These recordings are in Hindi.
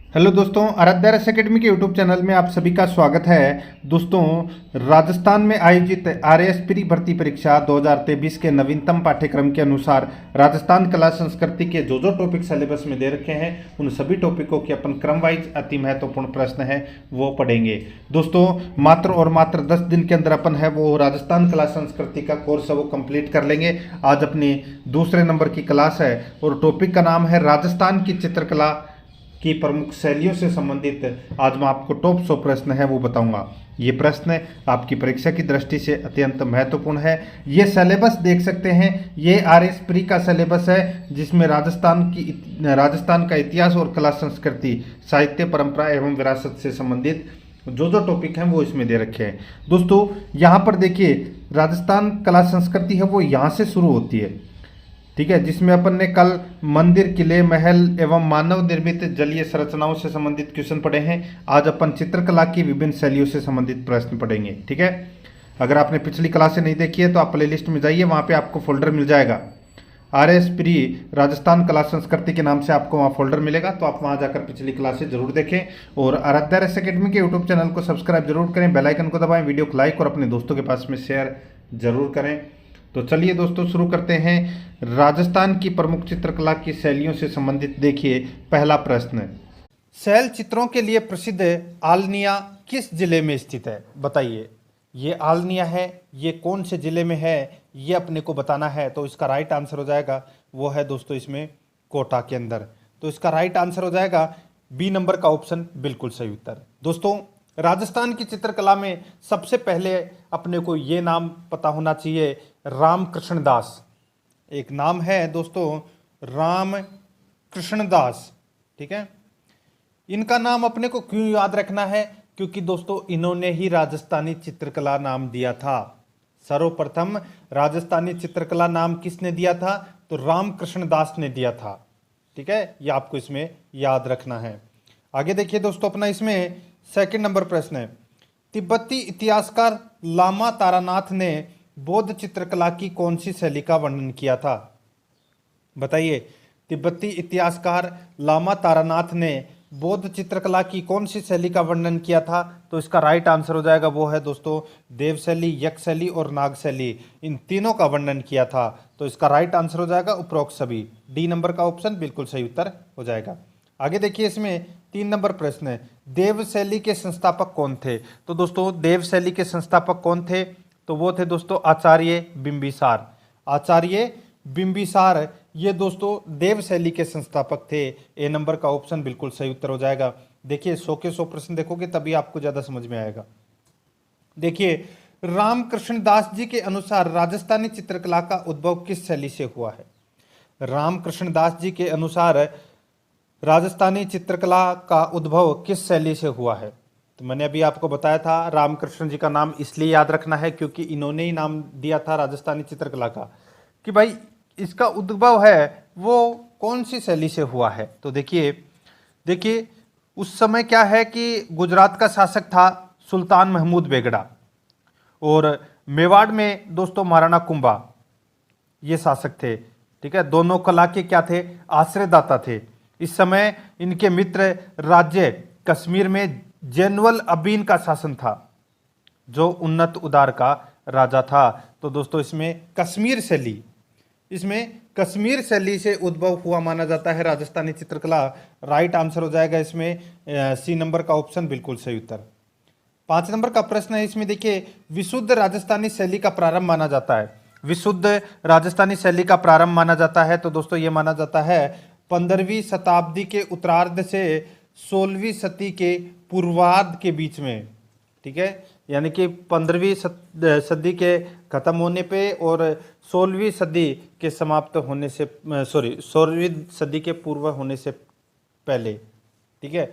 हेलो दोस्तों, आराध्या रस एकेडमी के यूट्यूब चैनल में आप सभी का स्वागत है। दोस्तों, राजस्थान में आयोजित आरएएस प्री भर्ती परीक्षा 2023 के नवीनतम पाठ्यक्रम के अनुसार राजस्थान कला संस्कृति के जो जो टॉपिक सिलेबस में दे रखे हैं उन सभी टॉपिकों के अपन क्रम वाइज अति महत्वपूर्ण प्रश्न है वो पढ़ेंगे। दोस्तों, मात्र और मात्र 10 दिन के अंदर अपन है वो राजस्थान कला संस्कृति का कोर्स है वो कंप्लीट कर लेंगे। आज अपनी दूसरे नंबर की क्लास है और टॉपिक का नाम है राजस्थान की चित्रकला की प्रमुख शैलियों से संबंधित आज मैं आपको टॉप 100 प्रश्न है वो बताऊंगा। ये प्रश्न आपकी परीक्षा की दृष्टि से अत्यंत महत्वपूर्ण है। ये सिलेबस देख सकते हैं, ये आरएस प्री का सिलेबस है जिसमें राजस्थान का इतिहास और कला संस्कृति, साहित्य, परंपरा एवं विरासत से संबंधित जो जो टॉपिक हैं वो इसमें दे रखे हैं। दोस्तों, यहाँ पर देखिए, राजस्थान कला संस्कृति है वो यहाँ से शुरू होती है, ठीक है, जिसमें अपन ने कल मंदिर, किले, महल एवं मानव निर्मित जलीय संरचनाओं से संबंधित क्वेश्चन पढ़े हैं। आज अपन चित्रकला की विभिन्न शैलियों से संबंधित प्रश्न पढ़ेंगे, ठीक है। अगर आपने पिछली क्लासें नहीं देखी है तो आप प्लेलिस्ट में जाइए, वहाँ पे आपको फोल्डर मिल जाएगा आरएस प्री राजस्थान कला संस्कृति के नाम से आपको वहाँ फोल्डर मिलेगा, तो आप वहाँ जाकर पिछली क्लासें जरूर देखें और आराध्या रस एकेडमी के यूट्यूब चैनल को सब्सक्राइब जरूर करें, बेल आइकन को दबाएं, वीडियो को लाइक और अपने दोस्तों के पास में शेयर जरूर करें। तो चलिए दोस्तों, शुरू करते हैं। राजस्थान की प्रमुख चित्रकला की शैलियों से संबंधित देखिए पहला प्रश्न, शैल चित्रों के लिए प्रसिद्ध आलनिया किस जिले में स्थित है? बताइए, ये आलनिया है, ये कौन से जिले में है, ये अपने को बताना है। तो इसका राइट आंसर हो जाएगा वो है दोस्तों इसमें कोटा के अंदर। तो इसका राइट आंसर हो जाएगा बी नंबर का ऑप्शन, बिल्कुल सही उत्तर। दोस्तों, राजस्थान की चित्रकला में सबसे पहले अपने को ये नाम पता होना चाहिए, राम कृष्ण दास। एक नाम है दोस्तों राम कृष्ण दास, ठीक है। इनका नाम अपने को क्यों याद रखना है? क्योंकि दोस्तों इन्होंने ही राजस्थानी चित्रकला नाम दिया था। सर्वप्रथम राजस्थानी चित्रकला नाम किसने दिया था? तो राम कृष्ण दास ने दिया था, ठीक है। ये आपको इसमें याद रखना है। आगे देखिए दोस्तों, अपना इसमें सेकंड नंबर प्रश्न है, तिब्बती इतिहासकार लामा तारानाथ ने बौद्ध चित्रकला की कौन सी शैली का वर्णन किया था? बताइए, तिब्बती इतिहासकार लामा तारानाथ ने बौद्ध चित्रकला की कौन सी शैली का वर्णन किया था? तो इसका राइट आंसर हो जाएगा वो है दोस्तों देव शैली, यक्ष शैली और नाग शैली, इन तीनों का वर्णन किया था। तो इसका राइट आंसर हो जाएगा उपरोक्त सभी, डी नंबर का ऑप्शन बिल्कुल सही उत्तर हो जाएगा। आगे देखिए, इसमें 3 नंबर प्रश्न है, देव शैली के संस्थापक कौन थे? तो दोस्तों देव शैली के संस्थापक कौन थे? तो वो थे दोस्तों आचार्य बिंबिसार। आचार्य बिंबिसार ये दोस्तों देव शैली के संस्थापक थे। ए नंबर का ऑप्शन बिल्कुल सही उत्तर हो जाएगा। देखिए 100 के 100 प्रश्न देखोगे तभी आपको ज्यादा समझ में आएगा। देखिए, रामकृष्ण दास जी के अनुसार राजस्थानी चित्रकला का उद्भव किस शैली से हुआ है? रामकृष्ण दास जी के अनुसार राजस्थानी चित्रकला का उद्भव किस शैली से हुआ है? तो मैंने अभी आपको बताया था, रामकृष्ण जी का नाम इसलिए याद रखना है क्योंकि इन्होंने ही नाम दिया था राजस्थानी चित्रकला का, कि भाई इसका उद्भव है वो कौन सी शैली से हुआ है। तो देखिए उस समय क्या है कि गुजरात का शासक था सुल्तान महमूद बेगड़ा और मेवाड़ में दोस्तों महाराणा कुंभा ये शासक थे, ठीक है। दोनों कला के क्या थे? आश्रयदाता थे। इस समय इनके मित्र राज्य कश्मीर में जैनुअल अबीन का शासन था, जो उन्नत उदार का राजा था। तो दोस्तों इसमें कश्मीर शैली से उद्भव हुआ माना जाता है राजस्थानी चित्रकला। राइट आंसर हो जाएगा इसमें सी नंबर का ऑप्शन बिल्कुल सही उत्तर। 5 नंबर का प्रश्न है, इसमें देखिए, विशुद्ध राजस्थानी शैली का प्रारंभ माना जाता है। विशुद्ध राजस्थानी शैली का प्रारंभ माना जाता है तो दोस्तों ये माना जाता है 15वीं शताब्दी के उत्तरार्ध से 16वीं सदी के पूर्वार्ध के बीच में, ठीक है। यानी कि 15वीं सदी के खत्म होने पे और 16वीं सदी के समाप्त होने से 16वीं सदी के पूर्व होने से पहले, ठीक है,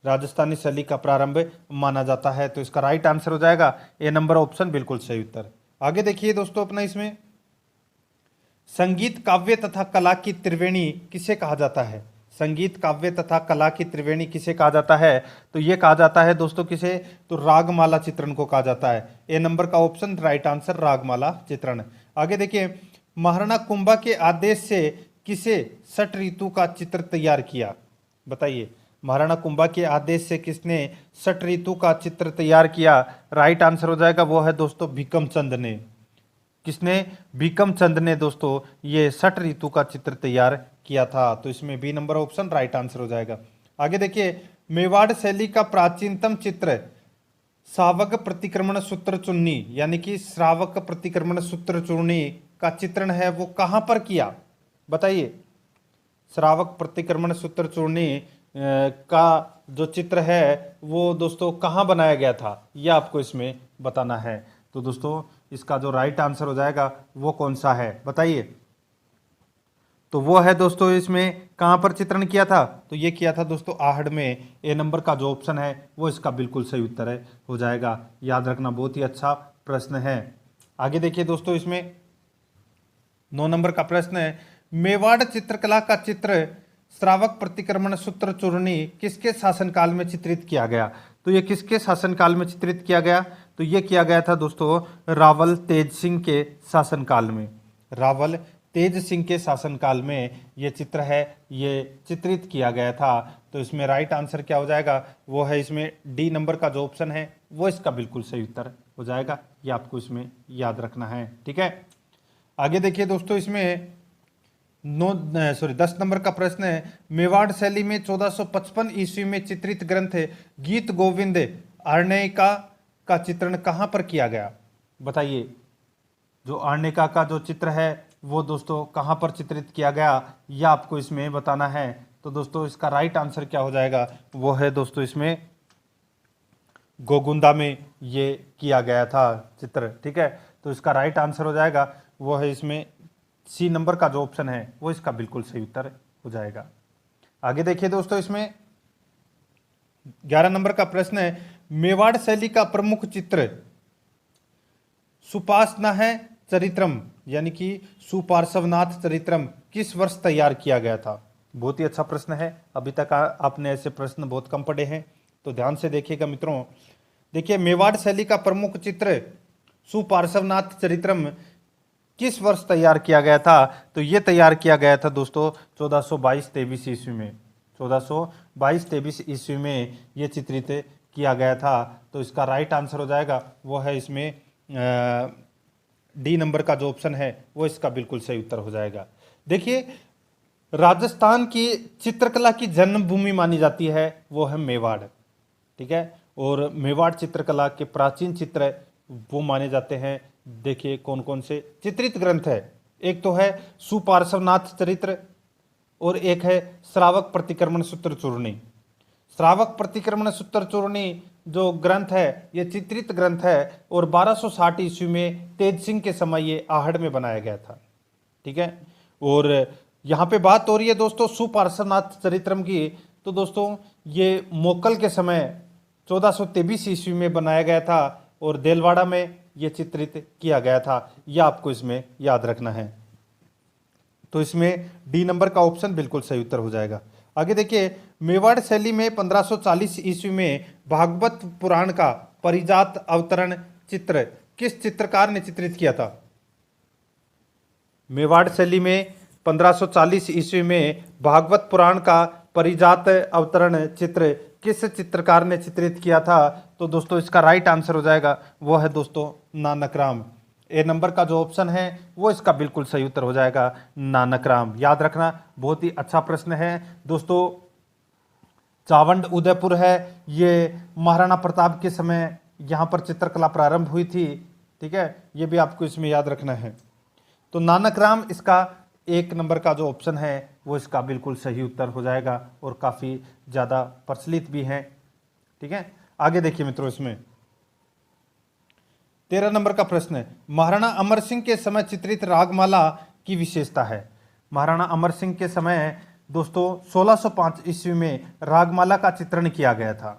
राजस्थानी शैली का प्रारंभ माना जाता है। तो इसका राइट आंसर हो जाएगा ए नंबर ऑप्शन बिल्कुल सही उत्तर। आगे देखिए दोस्तों, अपना इसमें संगीत, काव्य तथा कला की त्रिवेणी किसे कहा जाता है? संगीत, काव्य तथा कला की त्रिवेणी किसे कहा जाता है? तो ये कहा जाता है दोस्तों किसे? तो रागमाला चित्रण को कहा जाता है। ए नंबर का ऑप्शन राइट आंसर, रागमाला चित्रण। आगे देखिए, महाराणा कुंभा के आदेश से किसे 6 ऋतु का चित्र तैयार किया? बताइए, महाराणा कुंभा के आदेश से किसने षट ऋतु का चित्र तैयार किया? राइट आंसर हो जाएगा वो है दोस्तों भीकम चंद ने। किसने? भीकम चंद ने दोस्तों ये षट ऋतु का चित्र तैयार किया था। तो इसमें B number option right answer हो जाएगा। आगे देखिए, मेवाड़ शैली का प्राचीनतम चित्र श्रावक प्रतिक्रमण सूत्र चूर्णी यानी कि श्रावक प्रतिक्रमण सूत्र चूर्णी का चित्रण है वो कहां पर किया? बताइए। श्रावक प्रतिक्रमण सूत्र चूर्णी का जो चित्र है वो दोस्तों कहां बनाया गया था, यह आपको इसमें बताना है। तो दोस्तों इसका जो राइट आंसर हो जाएगा वो कौन सा है बताइए। तो वो है दोस्तों इसमें कहां पर चित्रण किया था? तो ये किया था दोस्तों आहड़ में। ए नंबर का जो ऑप्शन है वो इसका बिल्कुल सही उत्तर है हो जाएगा। याद रखना, बहुत ही अच्छा प्रश्न है। आगे देखिए दोस्तों, इसमें 9 नंबर का प्रश्न है, मेवाड़ चित्रकला का चित्र श्रावक प्रतिक्रमण सूत्र चूर्णी किसके शासनकाल में चित्रित किया गया? तो ये किसके शासनकाल में चित्रित किया गया? तो ये किया गया था दोस्तों रावल तेज सिंह के शासनकाल में। रावल तेज सिंह के शासनकाल में ये चित्र है ये चित्रित किया गया था। तो इसमें राइट आंसर क्या हो जाएगा? वो है इसमें डी नंबर का जो ऑप्शन है वो इसका बिल्कुल सही उत्तर हो जाएगा। ये आपको इसमें याद रखना है, ठीक है। आगे देखिए दोस्तों, इसमें 10 नंबर का प्रश्न है, मेवाड़ शैली में 1455 ईस्वी में चित्रित ग्रंथ गीत गोविंद आर्णयिका का चित्रण कहां पर किया गया? बताइए। जो आर्णयिका का जो चित्र है वो दोस्तों कहां पर चित्रित किया गया, यह आपको इसमें बताना है। तो दोस्तों इसका राइट आंसर क्या हो जाएगा? वो है दोस्तों इसमें गोगुंदा में ये किया गया था चित्र, ठीक है। तो इसका राइट आंसर हो जाएगा वो है इसमें सी नंबर का जो ऑप्शन है वो इसका बिल्कुल सही उत्तर हो जाएगा। आगे देखिए दोस्तों, इसमें 11 नंबर का प्रश्न है, मेवाड़ शैली का प्रमुख चित्र सुपार्श्वनाथ है चरित्रम यानी कि सुपार्श्वनाथ चरित्रम किस वर्ष तैयार किया गया था? बहुत ही अच्छा प्रश्न है। अभी तक आपने ऐसे प्रश्न बहुत कम पढ़े हैं, तो ध्यान से देखिएगा मित्रों। देखिए, मेवाड़ शैली का प्रमुख चित्र सुपार्श्वनाथ चरित्रम किस वर्ष तैयार किया गया था? तो ये तैयार किया गया था दोस्तों 1422-23 ईस्वी में। 1422-23 ईस्वी में ये चित्रित किया गया था। तो इसका राइट आंसर हो जाएगा वो है इसमें डी नंबर का जो ऑप्शन है वो इसका बिल्कुल सही उत्तर हो जाएगा। देखिए, राजस्थान की चित्रकला की जन्मभूमि मानी जाती है वो है मेवाड़, ठीक है। और मेवाड़ चित्रकला के प्राचीन चित्र वो माने जाते हैं। देखिए कौन कौन से चित्रित ग्रंथ है, एक तो है सुपार्श्वनाथ चरित्र और एक है श्रावक प्रतिक्रमण सूत्र चूर्णी। श्रावक प्रतिक्रमण सूत्र चूर्णी जो ग्रंथ है ये चित्रित ग्रंथ है और 1260 ईस्वी में तेज सिंह के समय ये आहड़ में बनाया गया था, ठीक है। और यहाँ पे बात हो रही है दोस्तों सुपार्श्वनाथ चरित्रम की, तो दोस्तों ये मोकल के समय 1423 ईस्वी में बनाया गया था और देलवाड़ा में ये चित्रित किया गया था। यह आपको इसमें याद रखना है। तो इसमें डी नंबर का ऑप्शन बिल्कुल सही उत्तर हो जाएगा। आगे देखिए, मेवाड़ शैली में 1540 ईस्वी में भागवत पुराण का परिजात अवतरण चित्र किस चित्रकार ने चित्रित किया था? मेवाड़ शैली में 1540 ईस्वी में भागवत पुराण का परिजात अवतरण चित्र किस चित्रकार ने चित्रित किया था? तो दोस्तों इसका राइट आंसर हो जाएगा वो है दोस्तों नानक राम। ए नंबर का जो ऑप्शन है वो इसका बिल्कुल सही उत्तर हो जाएगा नानक राम। याद रखना, बहुत ही अच्छा प्रश्न है दोस्तों। चावंड उदयपुर है, ये महाराणा प्रताप के समय यहाँ पर चित्रकला प्रारंभ हुई थी, ठीक है। ये भी आपको इसमें याद रखना है। तो नानक राम इसका 1 नंबर का जो ऑप्शन है वो इसका बिल्कुल सही उत्तर हो जाएगा और काफ़ी ज़्यादा प्रचलित भी है, ठीक है। आगे देखिए मित्रों, इसमें 13 नंबर का प्रश्न है, महाराणा अमर सिंह के समय चित्रित रागमाला की विशेषता है। महाराणा अमर सिंह के समय दोस्तों 1605 ईस्वी में रागमाला का चित्रण किया गया था,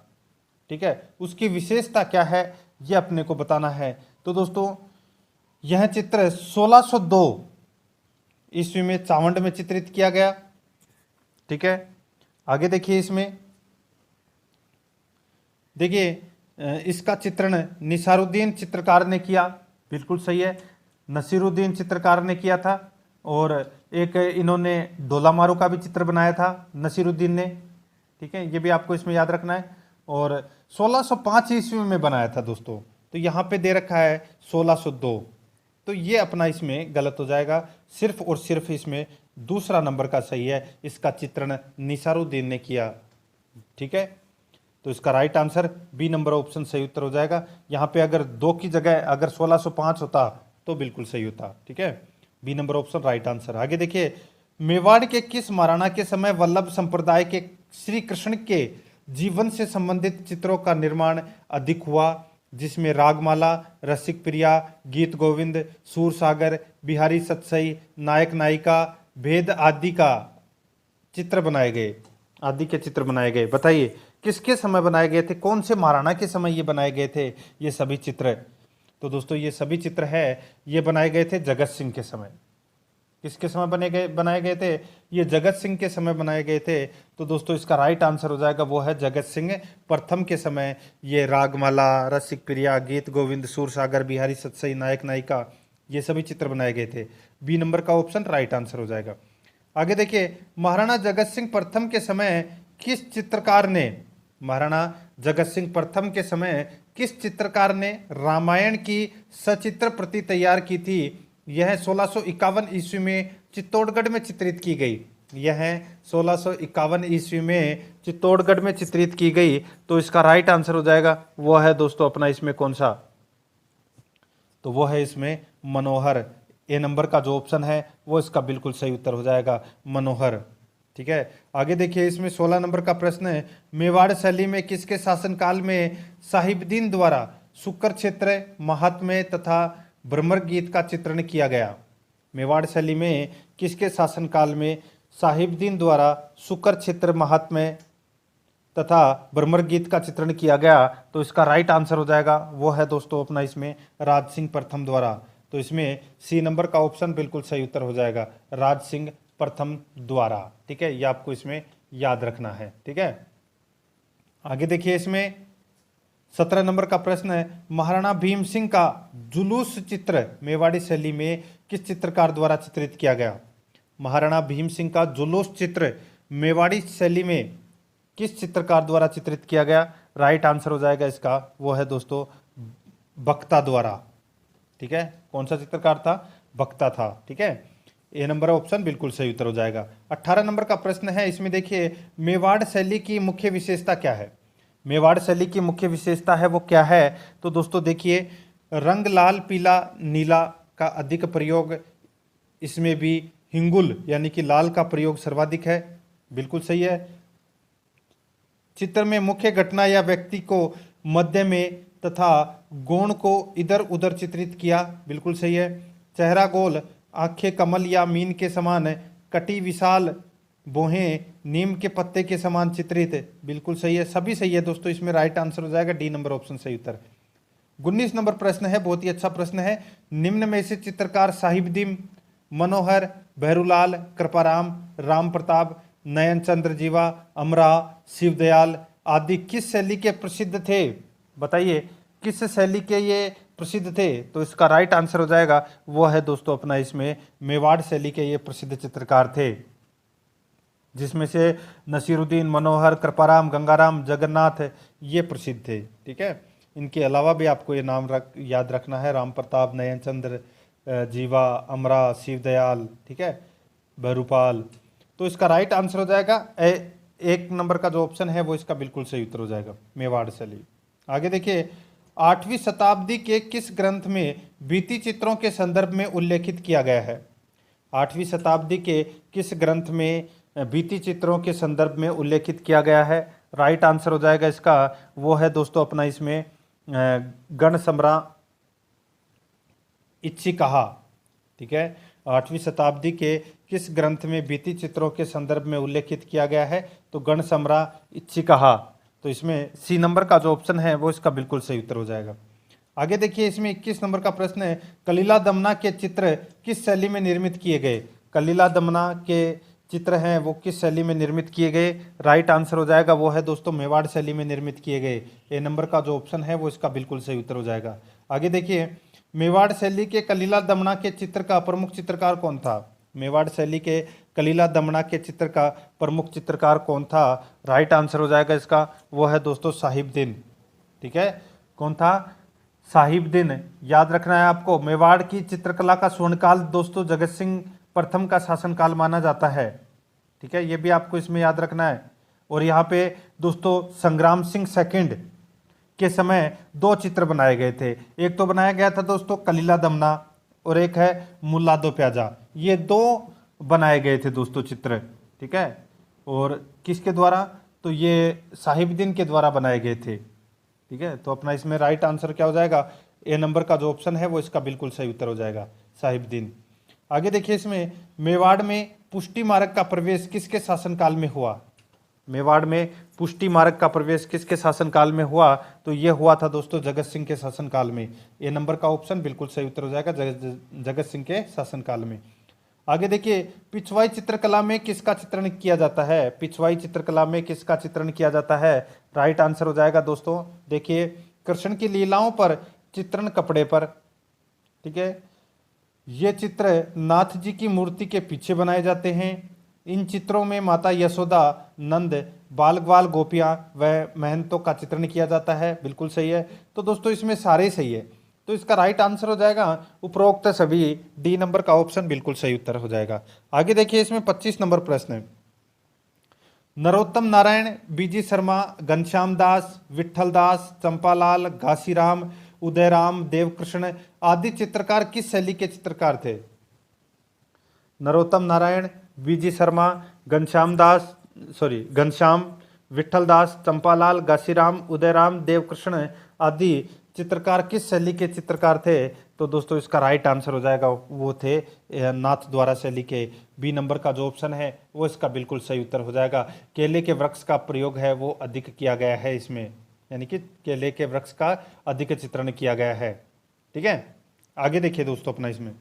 ठीक है। उसकी विशेषता क्या है ये अपने को बताना है। तो दोस्तों यह चित्र 1602 ईस्वी में चावंड में चित्रित किया गया, ठीक है। आगे देखिए, इसमें देखिए इसका चित्रण निसारुद्दीन चित्रकार ने किया, बिल्कुल सही है, नसीरुद्दीन चित्रकार ने किया था। और एक इन्होंने डोला मारू का भी चित्र बनाया था नसीरुद्दीन ने, ठीक है, ये भी आपको इसमें याद रखना है। और 1605 ईस्वी में बनाया था दोस्तों, तो यहाँ पे दे रखा है 1602, तो ये अपना इसमें गलत हो जाएगा। सिर्फ और सिर्फ इसमें दूसरा नंबर का सही है, इसका चित्रण निसारुद्दीन ने किया। ठीक है, तो इसका right answer B number option सही उत्तर हो जाएगा। यहाँ पे अगर 2 की जगह अगर 1605 होता तो बिल्कुल सही होता। ठीक है, B number option right answer. आगे देखिए, मेवाड़ के किस महाराणा के समय वल्लभ संप्रदाय के श्री कृष्ण के जीवन से संबंधित चित्रों का निर्माण अधिक हुआ, जिसमें रागमाला, रसिक प्रिया, गीत गोविंद, सूरसागर, बिहारी सतसई, नायक नायिका, भेद आदि का चित्र बनाए गए, आदि के चित्र बनाए गए। बताइए किसके समय बनाए गए थे, कौन से महाराणा के समय ये बनाए गए थे ये सभी चित्र। तो दोस्तों ये सभी चित्र है ये बनाए गए थे जगत सिंह के समय। किसके समय बनाए गए थे, ये जगत सिंह के समय बनाए गए थे। तो दोस्तों इसका राइट आंसर हो जाएगा वो है जगत सिंह प्रथम के समय ये रागमाला, रसिक प्रिया, गीत गोविंद, सूरसागर, बिहारी सतसई, नायक नायिका ये सभी चित्र बनाए गए थे। बी नंबर का ऑप्शन राइट आंसर हो जाएगा। आगे देखिए, महाराणा जगत सिंह प्रथम के समय किस चित्रकार ने, महाराणा जगत सिंह प्रथम के समय किस चित्रकार ने रामायण की सचित्र प्रति तैयार की थी। यह 1651 ईस्वी में चित्तौड़गढ़ में चित्रित की गई। यह 1651 ईस्वी में चित्तौड़गढ़ में चित्रित की गई। तो इसका राइट आंसर हो जाएगा वो है दोस्तों अपना इसमें कौन सा, तो वो है इसमें मनोहर। ए नंबर का जो ऑप्शन है वो इसका बिल्कुल सही उत्तर हो जाएगा, मनोहर। ठीक है, आगे देखिए इसमें 16 नंबर का प्रश्न है, मेवाड़ शैली में किसके शासनकाल में साहिबदीन द्वारा शुक्र क्षेत्र, महात्म्य तथा भ्रमर गीत का चित्रण किया गया। मेवाड़ शैली में किसके शासनकाल में साहिबदीन द्वारा शुक्र क्षेत्र, महात्म्य तथा भ्रमर गीत का चित्रण किया गया। तो इसका राइट आंसर हो जाएगा वो है दोस्तों अपना इसमें राज सिंह प्रथम द्वारा। तो इसमें सी नंबर का ऑप्शन बिल्कुल सही उत्तर हो जाएगा, राज सिंह प्रथम द्वारा। ठीक है, ये आपको इसमें याद रखना है। ठीक है, आगे देखिए इसमें 17 नंबर का प्रश्न है, महाराणा भीम सिंह का जुलूस चित्र मेवाड़ी शैली में किस चित्रकार द्वारा चित्रित किया गया। महाराणा भीम सिंह का जुलूस चित्र मेवाड़ी शैली में किस चित्रकार द्वारा चित्रित किया गया। राइट आंसर हो जाएगा इसका वो है दोस्तों बख्ता द्वारा। ठीक है, कौन सा चित्रकार था, बख्ता था। ठीक है, ए नंबर ऑप्शन बिल्कुल सही उत्तर हो जाएगा। 18 नंबर का प्रश्न है, इसमें देखिए मेवाड़ शैली की मुख्य विशेषता क्या है। मेवाड़ शैली की मुख्य विशेषता है वो क्या है, तो दोस्तों देखिए रंग लाल, पीला, नीला का अधिक प्रयोग, इसमें भी हिंगुल यानी कि लाल का प्रयोग सर्वाधिक है, बिल्कुल सही है। चित्र में मुख्य घटना या व्यक्ति को मध्य में तथा गौण को इधर उधर चित्रित किया, बिल्कुल सही है। चेहरा गोल, आंखें कमल या मीन के समान, कटी विशाल, बोहें नीम के पत्ते के समान चित्रित, बिल्कुल सही है, सभी सही है दोस्तों। इसमें राइट आंसर हो जाएगा डी नंबर ऑप्शन सही उत्तर। 19 नंबर प्रश्न है, बहुत ही अच्छा प्रश्न है, निम्न में से चित्रकार साहिबदीन, मनोहर, भैरूलाल, कृपाराम, राम प्रताप, नयन चंद्र जीवा, अमरा, शिवदयाल आदि किस शैली के प्रसिद्ध थे। बताइए किस शैली के ये प्रसिद्ध थे। तो इसका राइट आंसर हो जाएगा वो है दोस्तों अपना इसमें मेवाड़ शैली के ये प्रसिद्ध चित्रकार थे, जिसमें से नसीरुद्दीन, मनोहर, कृपाराम, गंगाराम, जगन्नाथ ये प्रसिद्ध थे। ठीक है, इनके अलावा भी आपको ये नाम याद रखना है, राम प्रताप, नयन चंद्र जीवा, अमरा, शिवदयाल, ठीक है, भैरूपाल। तो इसका राइट आंसर हो जाएगा एक नंबर का जो ऑप्शन है वो इसका बिल्कुल सही उत्तर हो जाएगा, मेवाड़ शैली। आगे देखिए 8वीं शताब्दी के किस ग्रंथ में भित्ति चित्रों के संदर्भ में उल्लेखित किया गया है। 8वीं शताब्दी के किस ग्रंथ में भित्ति चित्रों के संदर्भ में उल्लेखित किया गया है। राइट आंसर हो जाएगा इसका वो है दोस्तों अपना इसमें गण सम्रा इच्छिकहा। ठीक है, 8वीं शताब्दी के किस ग्रंथ में भित्ति चित्रों के संदर्भ में उल्लेखित किया गया है, तो गण सम्रा इच्छिकहा। तो इसमें सी नंबर का जो ऑप्शन है वो इसका बिल्कुल सही उत्तर हो जाएगा। आगे देखिए इसमें 21 नंबर का प्रश्न है, कलीला दमना के चित्र किस शैली में निर्मित किए गए। कलीला दमना के चित्र हैं वो किस शैली में निर्मित किए गए। राइट आंसर हो जाएगा वो है दोस्तों मेवाड़ शैली में निर्मित किए गए। ए नंबर का जो ऑप्शन है वो इसका बिल्कुल सही उत्तर हो जाएगा। आगे देखिए मेवाड़ शैली के कलीला दमना के चित्र का प्रमुख चित्रकार कौन था। मेवाड़ शैली के कलीला दमना के चित्र का प्रमुख चित्रकार कौन था? राइट आंसर हो जाएगा इसका वो है दोस्तों साहिबदीन। ठीक है, कौन था? साहिबदीन। याद रखना है आपको। मेवाड़ की चित्रकला का स्वर्णकाल दोस्तों जगत सिंह प्रथम का शासनकाल माना जाता है। ठीक है, ये भी आपको इसमें याद रखना है। और यहाँ पे दोस्तों संग्राम सिंह सेकंड के समय दो चित्र बनाए गए थे। एक तो बनाया गया था दोस्तों कलीला दमना और एक है मुल्ला दो प्याजा। ये दो बनाए गए थे दोस्तों चित्र। ठीक है, और किसके द्वारा? तो ये साहिबदीन के द्वारा बनाए गए थे। ठीक है, तो अपना इसमें राइट आंसर क्या हो जाएगा? ए नंबर का जो ऑप्शन है वो इसका बिल्कुल सही उत्तर हो जाएगा, साहिबदीन। आगे देखिए, इसमें मेवाड़ में पुष्टि मार्ग का प्रवेश किसके शासनकाल में हुआ? मेवाड़ में पुष्टि मार्ग का प्रवेश किसके शासनकाल में हुआ? तो ये हुआ था दोस्तों जगत सिंह के शासनकाल में। ए नंबर का ऑप्शन बिल्कुल सही उत्तर हो जाएगा, जगत सिंह के शासनकाल में। आगे देखिए, पिछवाई चित्रकला में किसका चित्रण किया जाता है? पिछवाई चित्रकला में किसका चित्रण किया जाता है? राइट आंसर हो जाएगा दोस्तों, देखिए कृष्ण की लीलाओं पर चित्रण कपड़े पर। ठीक है, ये चित्र नाथ जी की मूर्ति के पीछे बनाए जाते हैं। इन चित्रों में माता यशोदा, नंद, बाल ग्वाल गोपियां व महंतों का चित्रण किया जाता है। बिल्कुल सही है। तो दोस्तों इसमें सारे सही है, तो इसका राइट आंसर हो जाएगा उपरोक्त सभी। डी नंबर का ऑप्शन बिल्कुल सही उत्तर हो जाएगा। आगे देखिए, इसमें 25 नंबर प्रश्न है। नरोत्तम नारायण, बीजी शर्मा, घनश्याम दास, विठल दास, चंपालाल, घासीराम, उदयराम, देवकृष्ण आदि चित्रकार किस शैली के चित्रकार थे? नरोत्तम नारायण, बीजी शर्मा, घनश्याम, विठल दास, चंपालाल, घासीराम, उदयराम, देवकृष्ण आदि चित्रकार किस शैली के चित्रकार थे? तो दोस्तों इसका राइट आंसर हो जाएगा वो थे नाथ द्वारा शैली के। बी नंबर का जो ऑप्शन है वो इसका बिल्कुल सही उत्तर हो जाएगा। केले के वृक्ष का प्रयोग है वो अधिक किया गया है इसमें, यानी कि केले के वृक्ष का अधिक चित्रण किया गया है। ठीक है, आगे देखिए दोस्तों अपना इसमें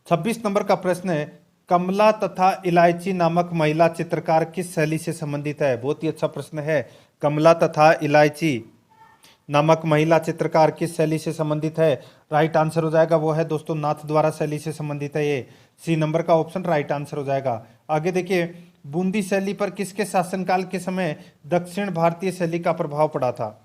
26 नंबर का प्रश्न है, कमला तथा इलायची नामक महिला चित्रकार किस शैली से संबंधित है? बहुत ही अच्छा प्रश्न है। कमला तथा इलायची नामक महिला चित्रकार किस शैली से संबंधित है? राइट आंसर हो जाएगा वो है दोस्तों नाथ द्वारा शैली से संबंधित है। ये सी नंबर का ऑप्शन राइट आंसर हो जाएगा। आगे देखिए, बूंदी शैली पर किसके शासनकाल के समय दक्षिण भारतीय शैली का प्रभाव पड़ा था?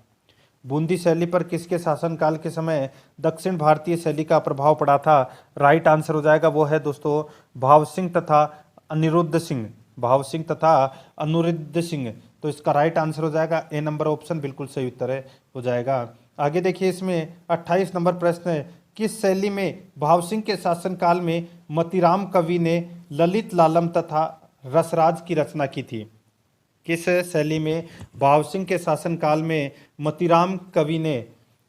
बूंदी शैली पर किसके शासनकाल के समय दक्षिण भारतीय शैली का प्रभाव पड़ा था? राइट आंसर हो जाएगा वो है दोस्तों भाव सिंह तथा अनिरुद्ध सिंह। भाव सिंह तथा अनिरुद्ध सिंह। तो इसका राइट आंसर हो जाएगा ए नंबर ऑप्शन बिल्कुल सही उत्तर है हो जाएगा। आगे देखिए, इसमें 28 नंबर प्रश्न है, किस शैली में भाव सिंह के शासनकाल में मतीराम कवि ने ललित लालम तथा रसराज की रचना की थी? किस शैली में भाव सिंह के शासनकाल में मतीराम कवि ने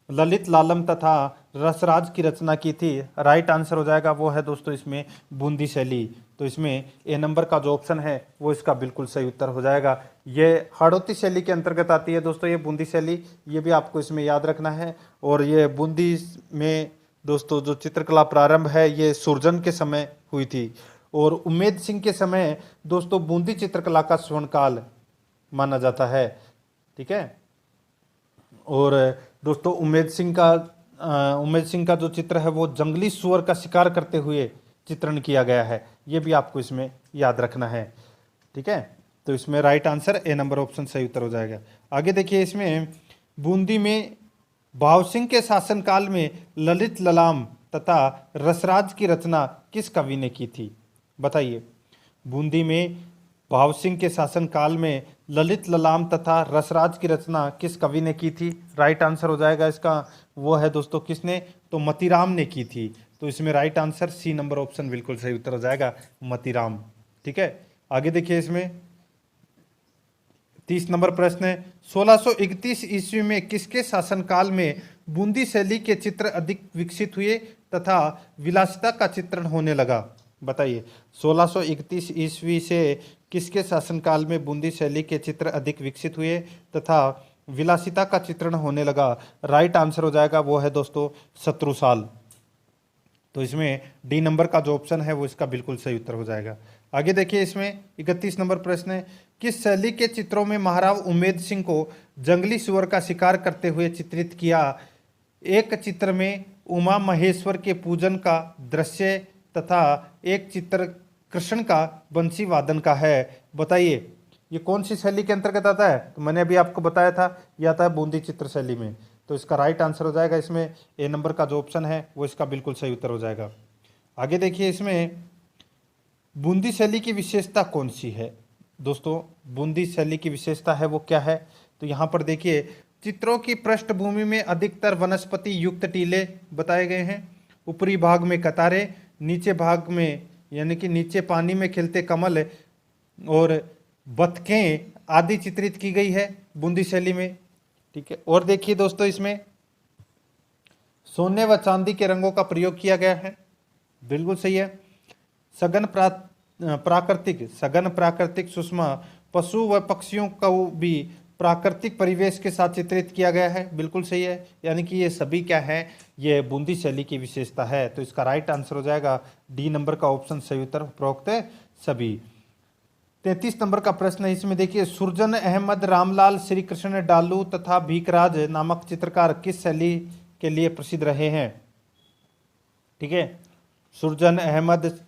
ललित लालम तथा रसराज की रचना की थी? राइट आंसर हो जाएगा वो है दोस्तों इसमें बूंदी शैली। तो इसमें ए नंबर का जो ऑप्शन है वो इसका बिल्कुल सही उत्तर हो जाएगा। ये हाड़ौती शैली के अंतर्गत आती है दोस्तों, ये बूंदी शैली, ये भी आपको इसमें याद रखना है। और ये बूंदी में दोस्तों जो चित्रकला प्रारंभ है ये सुरजन के समय हुई थी और उम्मेद सिंह के समय दोस्तों बूंदी चित्रकला का स्वर्णकाल माना जाता है। ठीक है, और दोस्तों उम्मेद सिंह का जो चित्र है वो जंगली सुअर का शिकार करते हुए चित्रण किया गया है, ये भी आपको इसमें याद रखना है। ठीक है, तो इसमें right answer A number option सही उत्तर हो जाएगा। आगे देखिए, इसमें बूंदी में भाव सिंह के शासनकाल में ललित ललाम तथा रसराज की रचना किस कवि ने की थी? बताइए, बूंदी में भाव सिंह के शासनकाल में ललित ललाम तथा रसराज की रचना किस कवि ने की थी? राइट आंसर हो जाएगा इसका वो है दोस्तों किसने? तो मतीराम ने की थी। तो इसमें right answer C number option बिल्कुल सही उत्तर हो जाएगा, मतीराम। ठीक है, आगे देखिए, इसमें 30 नंबर प्रश्न है, 1631 ईस्वी में किसके शासनकाल में बूंदी शैली के चित्र अधिक विकसित हुए तथा विलासिता का चित्रण होने लगा? बताइए, 1631 ईस्वी से किसके शासनकाल में बूंदी शैली के चित्र अधिक विकसित हुए तथा विलासिता का चित्रण होने लगा? राइट आंसर हो जाएगा वो है दोस्तों शत्रुसाल। तो इसमें डी नंबर का जो ऑप्शन है वो इसका बिल्कुल सही उत्तर हो जाएगा। आगे देखिए, इसमें 31 नंबर प्रश्न है, किस शैली के चित्रों में महाराव उम्मेद सिंह को जंगली सुअर का शिकार करते हुए चित्रित किया? एक चित्र में उमा महेश्वर के पूजन का दृश्य तथा एक चित्र कृष्ण का बंसी वादन का है। बताइए ये कौन सी शैली के अंतर्गत आता है? तो मैंने अभी आपको बताया था ये आता है बूंदी चित्र शैली में। तो इसका राइट आंसर हो जाएगा इसमें ए नंबर का जो ऑप्शन है वो इसका बिल्कुल सही उत्तर हो जाएगा। आगे देखिए इसमें बूंदी शैली की विशेषता कौन सी है? दोस्तों बूंदी शैली की विशेषता है वो क्या है? तो यहाँ पर देखिए चित्रों की पृष्ठभूमि में अधिकतर वनस्पति युक्त टीले बताए गए हैं, ऊपरी भाग में कतारें, नीचे भाग में यानी कि नीचे पानी में खिलते कमल और बतखें आदि चित्रित की गई है बूंदी शैली में। ठीक है, और देखिए दोस्तों इसमें सोने व चांदी के रंगों का प्रयोग किया गया है, बिल्कुल सही है। सघन प्राकृतिक सुषमा पशु व पक्षियों को भी प्राकृतिक परिवेश के साथ चित्रित किया गया है, बिल्कुल सही है। यानी कि ये सभी क्या है, ये बूंदी शैली की विशेषता है। तो इसका राइट आंसर हो जाएगा डी नंबर का ऑप्शन सही उत्तर, उपरोक्त सभी। 33 नंबर का प्रश्न है, इसमें देखिए सुरजन अहमद, रामलाल, श्री कृष्ण डालू तथा भीकराज नामक चित्रकार किस शैली के लिए प्रसिद्ध रहे हैं? ठीक है, सुरजन अहमद,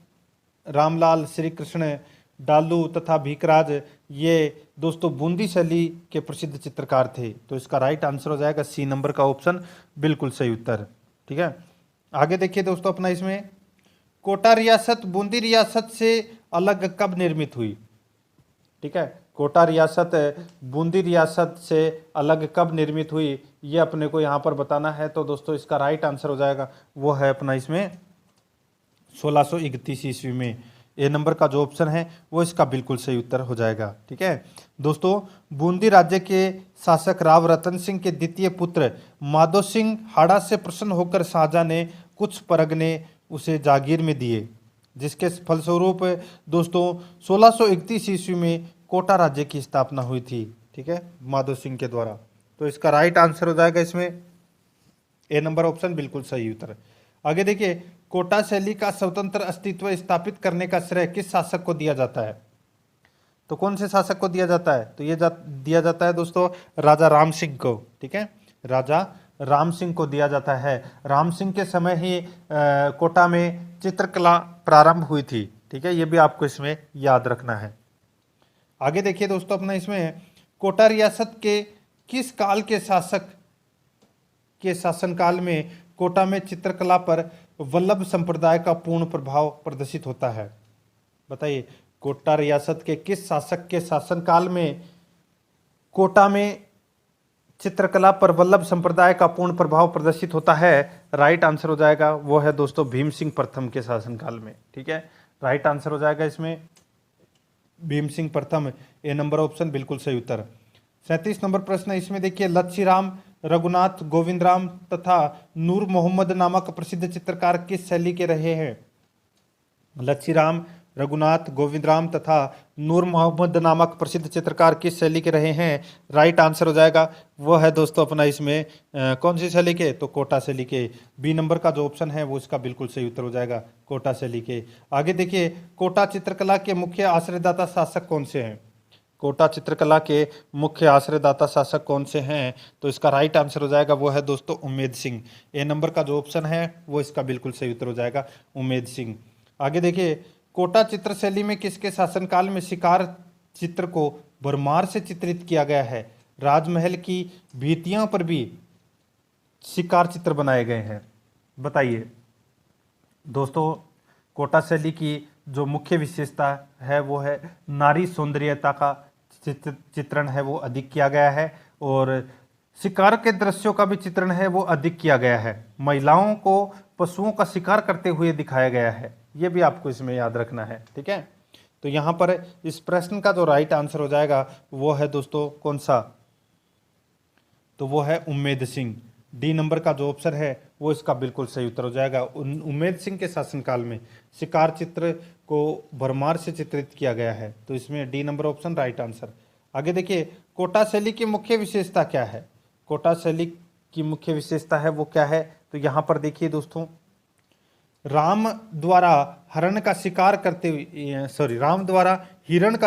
रामलाल, श्री कृष्ण डालू तथा भीकराज ये दोस्तों बूंदी शैली के प्रसिद्ध चित्रकार थे। तो इसका राइट आंसर हो जाएगा सी नंबर का ऑप्शन, बिल्कुल सही उत्तर। ठीक है, आगे देखिए दोस्तों अपना इसमें कोटा रियासत बूंदी रियासत से अलग कब निर्मित हुई? ठीक है, कोटा रियासत बूंदी रियासत से अलग कब निर्मित हुई ये अपने को यहाँ पर बताना है। तो दोस्तों इसका राइट आंसर हो जाएगा वो है अपना इसमें 1631 ईस्वी में। ए नंबर का जो ऑप्शन है वो इसका बिल्कुल सही उत्तर हो जाएगा। ठीक है दोस्तों, बूंदी राज्य के शासक राव रतन सिंह के द्वितीय पुत्र माधो सिंह हाड़ा से प्रसन्न होकर शाहजहां ने कुछ परगने उसे जागीर में दिए, जिसके फलस्वरूप दोस्तों 1631 ईस्वी में कोटा राज्य की स्थापना हुई थी। ठीक है, माधो सिंह के द्वारा। तो इसका राइट आंसर हो जाएगा इसमें ए नंबर ऑप्शन, बिल्कुल सही उत्तर। आगे देखिए कोटा शैली का स्वतंत्र अस्तित्व स्थापित करने का श्रेय किस शासक को दिया जाता है? तो कौन से शासक को दिया जाता है? तो ये दिया जाता है दोस्तों राजा राम सिंह को। ठीक है, राजा राम सिंह को दिया जाता है। राम सिंह के समय ही कोटा में चित्रकला प्रारंभ हुई थी। ठीक है, ये भी आपको इसमें याद रखना है। आगे देखिए दोस्तों अपना इसमें कोटा रियासत के किस काल के शासक के शासनकाल में कोटा में चित्रकला पर वल्लभ संप्रदाय का पूर्ण प्रभाव प्रदर्शित होता है? बताइए कोटा रियासत के किस शासक के शासनकाल में कोटा में चित्रकला पर वल्लभ संप्रदाय का पूर्ण प्रभाव प्रदर्शित होता है? राइट आंसर हो जाएगा वो है दोस्तों भीम सिंह प्रथम के शासनकाल में। ठीक है, राइट आंसर हो जाएगा इसमें भीम सिंह प्रथम, ए नंबर ऑप्शन, बिल्कुल सही उत्तर। 37 नंबर प्रश्न है, इसमें देखिए लच्छीराम, रघुनाथ, गोविंदराम तथा नूर मोहम्मद नामक प्रसिद्ध चित्रकार किस शैली के रहे हैं? लच्छीराम, रघुनाथ, गोविंदराम तथा नूर मोहम्मद नामक प्रसिद्ध चित्रकार किस शैली के रहे हैं? राइट आंसर हो जाएगा वो है दोस्तों अपना इसमें कौन सी शैली के? तो कोटा शैली के। बी नंबर का जो ऑप्शन है वो इसका बिल्कुल सही उत्तर हो जाएगा, कोटा शैली के। आगे देखिए कोटा चित्रकला के मुख्य आश्रयदाता शासक कौन से हैं? कोटा चित्रकला के मुख्य आश्रयदाता शासक कौन से हैं? तो इसका राइट आंसर हो जाएगा वो है दोस्तों उम्मेद सिंह। ए नंबर का जो ऑप्शन है वो इसका बिल्कुल सही उत्तर हो जाएगा, उम्मेद सिंह। आगे देखिए कोटा चित्र शैली में किसके शासनकाल में शिकार चित्र को भरमार से चित्रित किया गया है? राजमहल की भित्तियों पर भी शिकार चित्र बनाए गए हैं। बताइए दोस्तों कोटा शैली की जो मुख्य विशेषता है वो है नारी सौंदर्यता का चित्रण है वो अधिक किया गया है, और शिकार के दृश्यों का भी चित्रण है वो अधिक किया गया है। महिलाओं को पशुओं का शिकार करते हुए दिखाया गया है, ये भी आपको इसमें याद रखना है। ठीक है, तो यहाँ पर इस प्रश्न का जो राइट आंसर हो जाएगा वो है दोस्तों कौन सा? तो वो है उम्मेद सिंह। डी नंबर का जो ऑप्शन है वो इसका बिल्कुल सही उत्तर हो जाएगा। उम्मेद सिंह के शासनकाल में शिकार चित्र को भरमार से चित्रित किया गया है, तो इसमें D number option right answer. आगे देखिए कोटा शैली की मुख्य विशेषता क्या है? कोटा शैली की मुख्य विशेषता है वो क्या है? तो यहाँ पर देखिए दोस्तों राम द्वारा हिरण का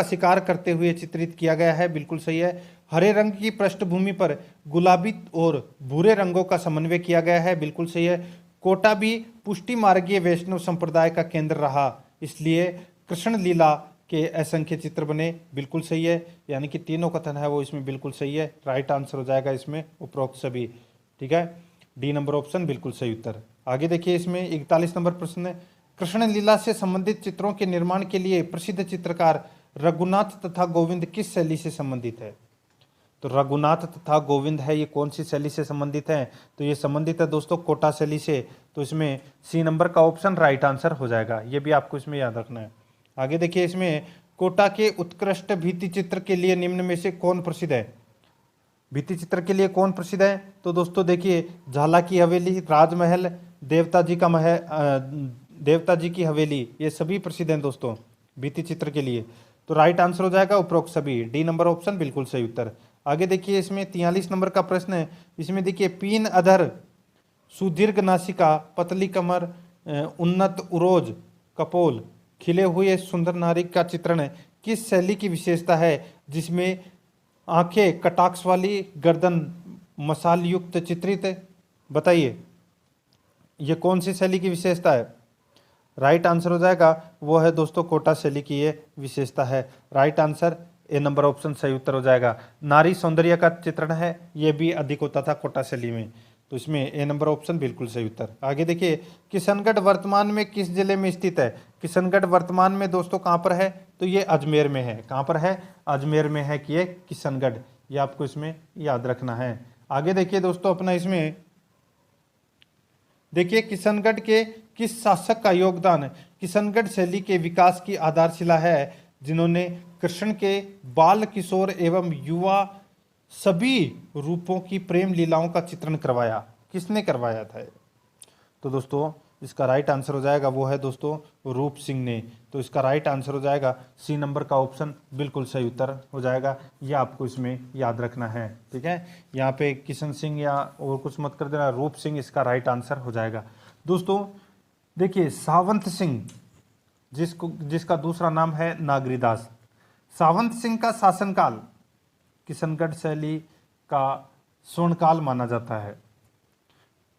शिकार करते हुए चित्रित किया गया है, बिल्कुल सही है। हरे रंग की पृष्ठभूमि पर गुलाबी और भूरे रंगों का समन्वय किया गया है, बिल्कुल सही है। कोटा भी पुष्टि मार्गीय वैष्णव संप्रदाय का केंद्र रहा, इसलिए कृष्ण लीला के असंख्य चित्र बने, बिल्कुल सही है, यानी कि तीनों कथन है वो इसमें बिल्कुल सही है। राइट आंसर हो जाएगा इसमें उपरोक्त सभी। ठीक है, डी नंबर ऑप्शन बिल्कुल सही उत्तर। आगे देखिए, इसमें 41 नंबर प्रश्न है, कृष्ण लीला से संबंधित चित्रों के निर्माण के लिए प्रसिद्ध चित्रकार रघुनाथ तथा गोविंद किस शैली से संबंधित है? तो रघुनाथ तथा गोविंद है, ये कौन सी शैली से संबंधित है? तो ये संबंधित है दोस्तों कोटा शैली से। तो इसमें सी नंबर का ऑप्शन राइट आंसर हो जाएगा, ये भी आपको इसमें याद रखना है। आगे देखिए, इसमें कोटा के उत्कृष्ट भित्ति चित्र के लिए निम्न में से कौन प्रसिद्ध है? भित्ति चित्र के लिए कौन प्रसिद्ध है? तो दोस्तों देखिए, झाला की हवेली, राजमहल, देवता जी का देवता जी की हवेली, ये सभी प्रसिद्ध हैं दोस्तों भित्ति चित्र के लिए। तो राइट आंसर हो जाएगा उपरोक्त सभी, डी नंबर ऑप्शन बिल्कुल सही उत्तर। आगे देखिए, इसमें 43 नंबर का प्रश्न है। इसमें देखिए, पीन अधर, सुदीर्घ नासिका, पतली कमर, उन्नत उरोज, कपोल, खिले हुए सुंदर नारी का चित्रण किस शैली की विशेषता है, जिसमें आंखें कटाक्ष वाली, गर्दन मसाल युक्त चित्रित? बताइए, ये कौन सी शैली की विशेषता है? राइट आंसर हो जाएगा वो है दोस्तों कोटा शैली की ये विशेषता है। Right answer A number option सही उत्तर हो जाएगा। नारी सौंदर्य का चित्रण है, ये भी अधिक होता था कोटा शैली में। तो इसमें ए नंबर ऑप्शन बिल्कुल सही उत्तर। आगे देखिए, किशनगढ़ वर्तमान में किस जिले में स्थित है? किशनगढ़ वर्तमान में दोस्तों कहाँ पर है? तो ये अजमेर में है। कहाँ पर है? अजमेर में है कि ये किशनगढ़, ये आपको इसमें याद रखना है। आगे देखिए दोस्तों, अपना इसमें देखिए, किशनगढ़ के किस शासक का योगदान किशनगढ़ शैली के विकास की आधारशिला है, जिन्होंने कृष्ण के बाल, किशोर एवं युवा सभी रूपों की प्रेम लीलाओं का चित्रण करवाया? किसने करवाया था? तो दोस्तों इसका राइट आंसर हो जाएगा वो है दोस्तों रूप सिंह ने। तो इसका राइट आंसर हो जाएगा सी नंबर का ऑप्शन बिल्कुल सही उत्तर हो जाएगा, ये आपको इसमें याद रखना है। ठीक है, यहाँ पे किशन सिंह या और कुछ मत कर देना, रूप सिंह इसका राइट आंसर हो जाएगा। दोस्तों देखिए, सावंत सिंह जिसका दूसरा नाम है नागरीदास, सावंत सिंह का शासनकाल किशनगढ़ शैली का स्वर्णकाल माना जाता है।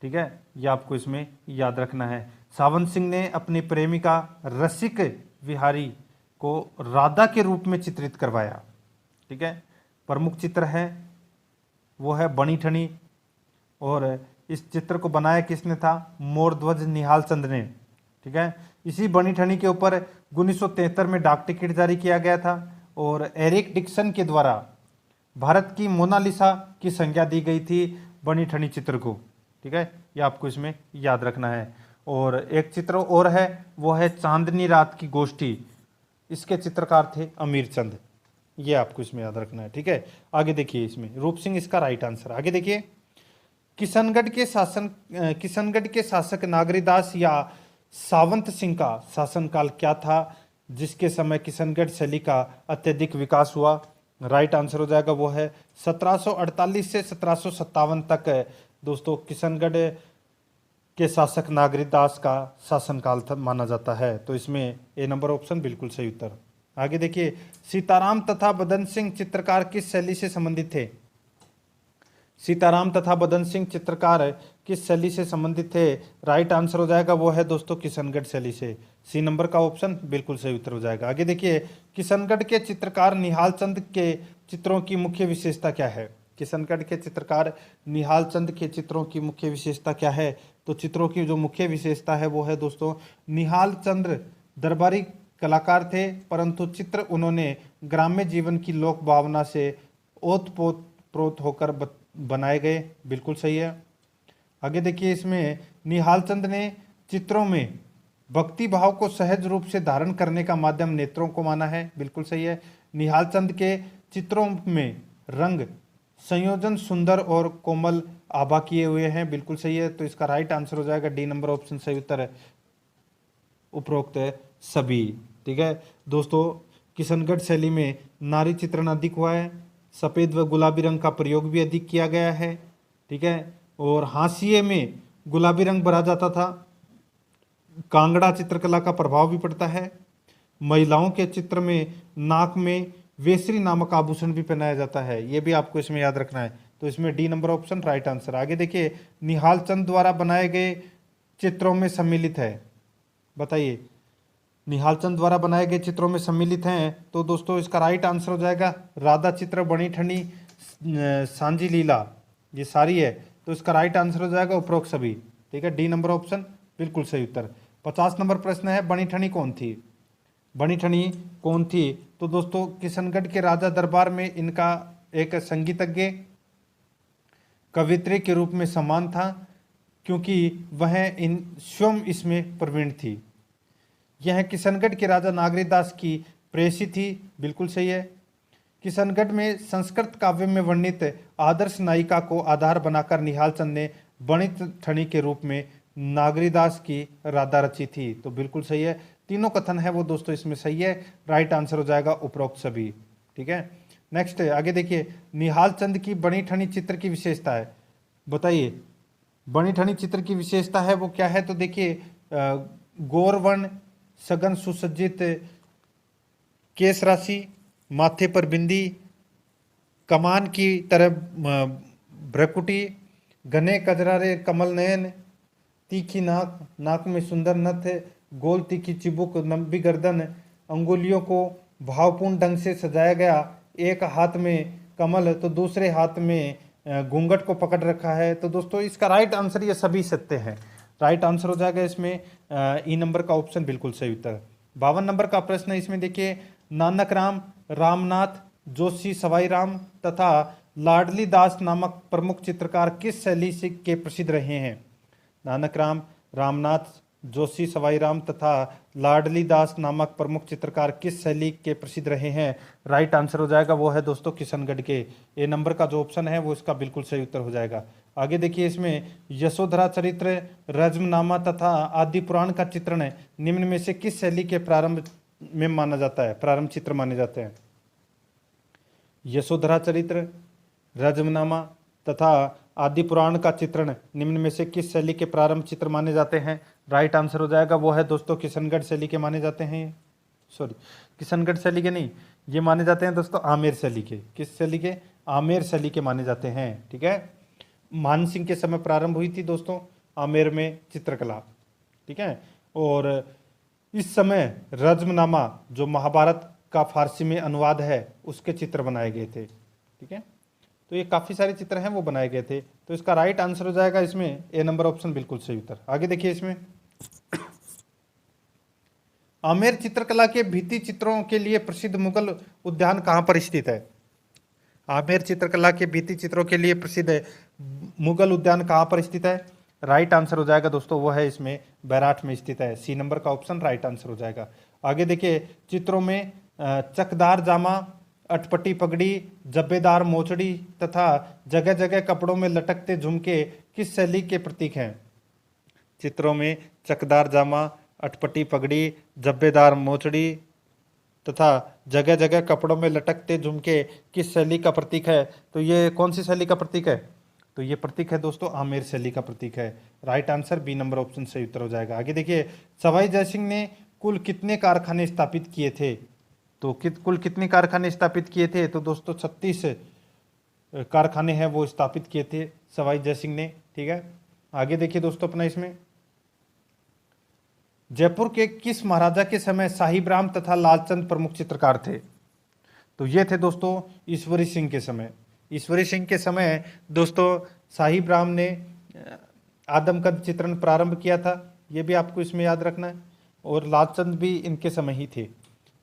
ठीक है, ये आपको इसमें याद रखना है। सावंत सिंह ने अपनी प्रेमिका रसिक विहारी को राधा के रूप में चित्रित करवाया। ठीक है, प्रमुख चित्र है वो है बनी ठनी, और इस चित्र को बनाया किसने था? मोरध्वज निहाल चंद ने। ठीक है, इसी बनी ठनी के ऊपर 1973 में डाक टिकट जारी किया गया था, और एरिक डिक्सन के द्वारा भारत की मोनालिसा की संज्ञा दी गई थी बनी ठनी चित्र को। ठीक है, ये आपको इसमें याद रखना है। और एक चित्र और है वो है चांदनी रात की गोष्ठी, इसके चित्रकार थे अमीर चंद, ये आपको इसमें याद रखना है। ठीक है, आगे देखिए, इसमें रूप सिंह इसका राइट आंसर। आगे देखिए, किशनगढ़ के शासक नागरीदास या सावंत सिंह का शासनकाल क्या था, जिसके समय किशनगढ़ शैली का अत्यधिक विकास हुआ? राइट आंसर हो जाएगा वो है 1748 से 1757 तक दोस्तों किशनगढ़ के शासक नागरीदास का शासनकाल माना जाता है। तो इसमें ए नंबर ऑप्शन बिल्कुल सही उत्तर। आगे देखिए, सीताराम तथा बदन सिंह चित्रकार किस शैली से संबंधित थे? सीताराम तथा बदन सिंह चित्रकार किस शैली से संबंधित थे? राइट आंसर हो जाएगा वो है दोस्तों किशनगढ़ शैली से। सी नंबर का ऑप्शन बिल्कुल सही उत्तर हो जाएगा। आगे देखिए, किशनगढ़ के चित्रकार निहाल चंद के चित्रों की मुख्य विशेषता क्या है? किशनगढ़ के चित्रकार निहाल चंद के चित्रों की मुख्य विशेषता क्या है? तो चित्रों की जो मुख्य विशेषता है वो है दोस्तों, निहाल चंद दरबारी कलाकार थे, परंतु चित्र उन्होंने ग्राम्य जीवन की लोक भावना से ओतप्रोत होकर बनाए गए। बिल्कुल सही है। आगे देखिए, इसमें निहाल चंद ने चित्रों में भक्ति भाव को सहज रूप से धारण करने का माध्यम नेत्रों को माना है। बिल्कुल सही है। निहाल चंद के चित्रों में रंग संयोजन सुंदर और कोमल आभा किए हुए हैं। बिल्कुल सही है। तो इसका राइट आंसर हो जाएगा डी नंबर ऑप्शन सही उत्तर है, उपरोक्त है सभी। ठीक है दोस्तों, किशनगढ़ शैली में नारी चित्रण अधिक हुआ है, सफ़ेद व गुलाबी रंग का प्रयोग भी अधिक किया गया है। ठीक है, और हाशिए में गुलाबी रंग भरा जाता था। कांगड़ा चित्रकला का प्रभाव भी पड़ता है। महिलाओं के चित्र में नाक में वेसरी नामक आभूषण भी पहनाया जाता है, ये भी आपको इसमें याद रखना है। तो इसमें D number option right answer. आगे देखिए, निहाल चंद द्वारा बनाए गए चित्रों में सम्मिलित है, बताइए निहाल चंद द्वारा बनाए गए चित्रों में सम्मिलित हैं, तो दोस्तों इसका राइट आंसर हो जाएगा राधा चित्र, बणी ठनी, सांझी लीला, ये सारी है। तो इसका राइट आंसर हो जाएगा उपरोक्त सभी। ठीक है, डी नंबर ऑप्शन बिल्कुल सही उत्तर। 50 नंबर प्रश्न है, बणी ठनी कौन थी? बणी ठनी कौन थी? तो दोस्तों किशनगढ़ के राजा दरबार में इनका एक संगीतज्ञ, कवित्री के रूप में सम्मान था, क्योंकि वह इन स्वयं इसमें प्रवीण थी। यह किशनगढ़ के राजा नागरीदास की प्रेयसी थी, बिल्कुल सही है। किशनगढ़ में संस्कृत काव्य में वर्णित आदर्श नायिका को आधार बनाकर निहाल चंद ने बणी ठनी के रूप में नागरीदास की राधा रची थी, तो बिल्कुल सही है। तीनों कथन है वो दोस्तों इसमें सही है, राइट आंसर हो जाएगा उपरोक्त सभी। ठीक है, नेक्स्ट आगे देखिए, निहाल चंद की बणी ठनी चित्र की विशेषता है, बताइए बणी ठनी चित्र की विशेषता है वो क्या है? तो देखिए गौरवर्ण, सघन सुसज्जित केश राशि, माथे पर बिंदी, कमान की तरह भ्रकुटी, घने कजरारे कमल नयन, तीखी नाक, नाक में सुंदर नथ, गोल तीखी चिबुक, लंबी गर्दन, अंगुलियों को भावपूर्ण ढंग से सजाया गया, एक हाथ में कमल तो दूसरे हाथ में घूंघट को पकड़ रखा है। तो दोस्तों इसका राइट आंसर ये सभी सत्य है, राइट आंसर हो जाएगा इसमें ई नंबर का ऑप्शन बिल्कुल सही उत्तर। 52 नंबर का प्रश्न है, इसमें देखिए नानक राम, रामनाथ, जोशी सवाई राम तथा लाडली दास नामक प्रमुख चित्रकार किस शैली से के प्रसिद्ध रहे हैं? नानक राम, रामनाथ, जोशी सवाई राम तथा लाडली दास नामक प्रमुख चित्रकार किस शैली के प्रसिद्ध रहे हैं? राइट आंसर हो जाएगा वो है दोस्तों किशनगढ़ के। ए नंबर का जो ऑप्शन है वो इसका बिल्कुल सही उत्तर हो जाएगा। आगे देखिए, इसमें यशोधरा चरित्र, रज्मनामा तथा आदि पुराण का चित्रण निम्न में से किस शैली के प्रारंभ में माना जाता है, प्रारंभ चित्र माने जाते हैं? यशोधरा चरित्र, रज्मनामा तथा आदि पुराण का चित्रण निम्न में से किस शैली के प्रारंभ चित्र माने जाते हैं? राइट आंसर हो जाएगा वो है दोस्तों किशनगढ़ शैली के माने जाते हैं। सॉरी, किशनगढ़ शैली के नहीं, ये माने जाते हैं दोस्तों आमेर शैली के। किस शैली के? आमेर शैली के माने जाते हैं। ठीक है, मान सिंह के समय प्रारंभ हुई थी दोस्तों आमेर में चित्रकला। ठीक है, और इस समय रज्मनामा जो महाभारत का फारसी में अनुवाद है उसके चित्र बनाए गए थे। ठीक है, तो ये काफ़ी सारे चित्र हैं वो बनाए गए थे, तो इसका राइट आंसर हो जाएगा इसमें ए नंबर ऑप्शन बिल्कुल सही उत्तर। आगे देखिए, इसमें आमेर चित्रकला के भित्ति चित्रों के लिए प्रसिद्ध मुगल उद्यान कहाँ पर स्थित है? आमेर चित्रकला के भित्ति चित्रों के लिए प्रसिद्ध मुगल उद्यान कहाँ पर स्थित है? राइट आंसर हो जाएगा दोस्तों वो है इसमें बैराठ में स्थित है। सी नंबर का ऑप्शन राइट आंसर हो जाएगा। आगे देखिए, चित्रों में चकदार जामा, अटपटी पगड़ी, जब्बेदार मोचड़ी तथा जगह जगह कपड़ों में लटकते झुमके किस शैली के प्रतीक हैं? चित्रों में चकदार जामा, अटपटी पगड़ी, जब्बेदार मोचड़ी तथा जगह जगह कपड़ों में लटकते झुमके किस शैली का प्रतीक है? तो ये कौन सी शैली का प्रतीक है? तो ये प्रतीक है दोस्तों आमेर शैली का प्रतीक है। Right answer B number option सही उत्तर हो जाएगा। आगे देखिए, सवाई जयसिंह ने कुल कितने कारखाने स्थापित किए थे? तो कुल कितने कारखाने स्थापित किए थे? तो दोस्तों 36 कारखाने हैं वो स्थापित किए थे सवाई जयसिंह ने। ठीक है, आगे देखिए दोस्तों अपना, इसमें जयपुर के किस महाराजा के समय साहिब राम तथा लालचंद प्रमुख चित्रकार थे? तो ये थे दोस्तों ईश्वरी सिंह के समय। ईश्वरी सिंह के समय दोस्तों साहिब राम ने आदमकद चित्रण प्रारंभ किया था, ये भी आपको इसमें याद रखना है, और लालचंद भी इनके समय ही थे।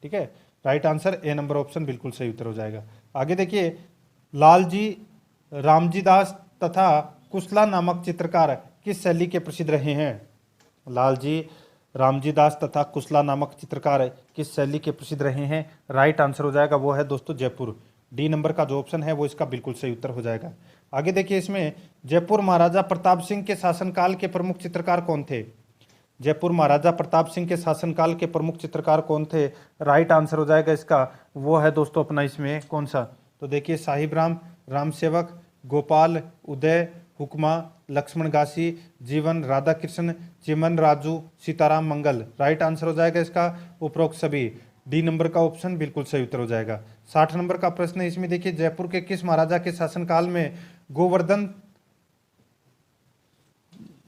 ठीक है, right answer A number option बिल्कुल सही उत्तर हो जाएगा। आगे देखिए, लालजी, रामजी दास तथा कुशला नामक चित्रकार किस शैली के प्रसिद्ध रहे हैं? लालजी, रामजी दास तथा कुशला नामक चित्रकार किस शैली के प्रसिद्ध रहे हैं? राइट आंसर हो जाएगा वो है दोस्तों जयपुर। डी नंबर का जो ऑप्शन है वो इसका बिल्कुल सही उत्तर हो जाएगा। आगे देखिए, इसमें जयपुर महाराजा प्रताप सिंह के शासनकाल के प्रमुख चित्रकार कौन थे? जयपुर महाराजा प्रताप सिंह के शासनकाल के प्रमुख चित्रकार कौन थे? राइट आंसर हो जाएगा इसका वो है दोस्तों अपना इसमें कौन सा? तो देखिए, साहिब राम, राम सेवक, गोपाल, उदय, हुक्मा, लक्ष्मण गासी, जीवन, राधा कृष्ण, चिमन, राजू, सीताराम मंगल। राइट आंसर हो जाएगा इसका उपरोक्त सभी। डी नंबर का ऑप्शन बिल्कुल सही उत्तर हो जाएगा। 60 नंबर का प्रश्न है, इसमें देखिए, जयपुर के किस महाराजा के शासनकाल में गोवर्धन,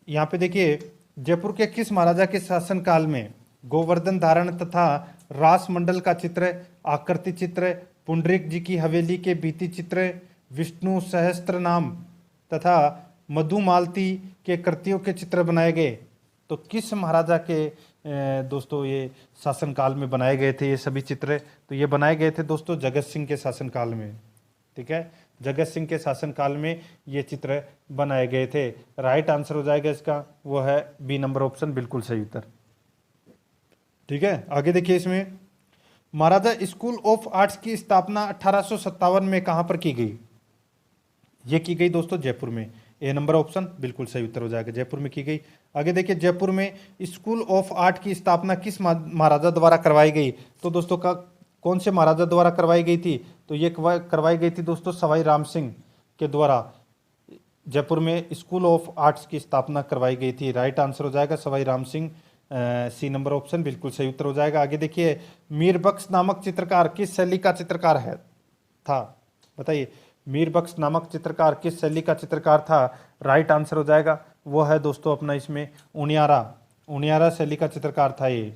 यहाँ पे देखिए जयपुर के किस महाराजा के शासनकाल में गोवर्धन धारण तथा रास मंडल का चित्र, आकृति चित्र, पुंडरीक जी की हवेली के भित्ति चित्र, विष्णु सहस्त्र नाम तथा मधुमालती के कृतियों के चित्र बनाए गए। तो किस महाराजा के दोस्तों ये शासनकाल में बनाए गए थे ये सभी चित्र? तो ये बनाए गए थे दोस्तों जगत सिंह के शासनकाल में। ठीक है, जगत सिंह के शासनकाल में ये चित्र बनाए गए थे। राइट आंसर हो जाएगा इसका वो है बी नंबर ऑप्शन, बिल्कुल सही उत्तर। ठीक है, आगे देखिए इसमें महाराजा स्कूल ऑफ आर्ट्स की स्थापना 1857 में कहां पर की गई? ये की गई दोस्तों जयपुर में। ए नंबर ऑप्शन बिल्कुल सही उत्तर हो जाएगा, जयपुर में की गई। आगे देखिए जयपुर में स्कूल ऑफ आर्ट की स्थापना किस महाराजा द्वारा करवाई गई? तो दोस्तों का कौन से महाराजा द्वारा करवाई गई थी? तो ये करवाई गई थी दोस्तों सवाई राम सिंह के द्वारा जयपुर में स्कूल ऑफ आर्ट्स की स्थापना करवाई गई थी। राइट आंसर हो जाएगा Sawai Ram Singh, C number option बिल्कुल सही उत्तर हो जाएगा। आगे देखिए मीर बख्श नामक चित्रकार किस शैली का चित्रकार है था? बताइए, मीर बख्श नामक चित्रकार किस शैली का चित्रकार था? राइट आंसर हो जाएगा वो है दोस्तों अपना इसमें उनियारा शैली का चित्रकार था ये।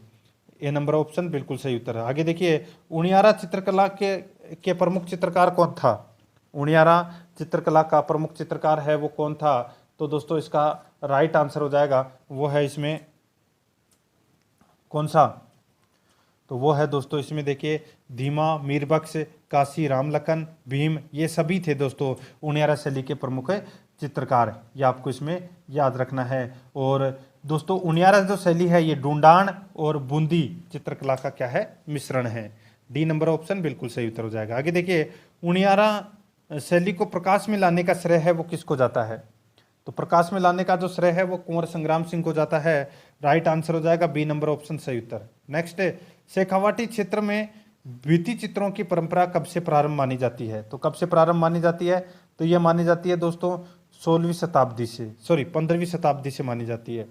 ए नंबर ऑप्शन बिल्कुल सही उत्तर है। आगे देखिए उनियारा चित्रकला के प्रमुख चित्रकार कौन था? उनियारा चित्रकला का प्रमुख चित्रकार है वो कौन था? तो दोस्तों इसका राइट आंसर हो जाएगा वो है इसमें कौन सा? तो वो है दोस्तों इसमें देखिए धीमा, मीरबख्श, काशी राम लखन, भीम, ये सभी थे दोस्तों उनियारा शैली के प्रमुख चित्रकार। ये आपको इसमें याद रखना है। और दोस्तों उनियारा जो शैली है ये डूंडान और बूंदी चित्रकला का क्या है? मिश्रण है। डी नंबर ऑप्शन बिल्कुल सही उत्तर हो जाएगा। आगे देखिए उनियारा शैली को प्रकाश में लाने का श्रेय है वो किसको जाता है? तो प्रकाश में लाने का जो श्रेय है वो कुंवर संग्राम सिंह को जाता है। राइट आंसर हो जाएगा बी नंबर ऑप्शन सही उत्तर। नेक्स्ट शेखावाटी क्षेत्र में भित्ति चित्रों की परंपरा कब से प्रारंभ मानी जाती है? तो कब से प्रारंभ मानी जाती है? तो यह मानी जाती है दोस्तों 15वीं शताब्दी से मानी जाती है।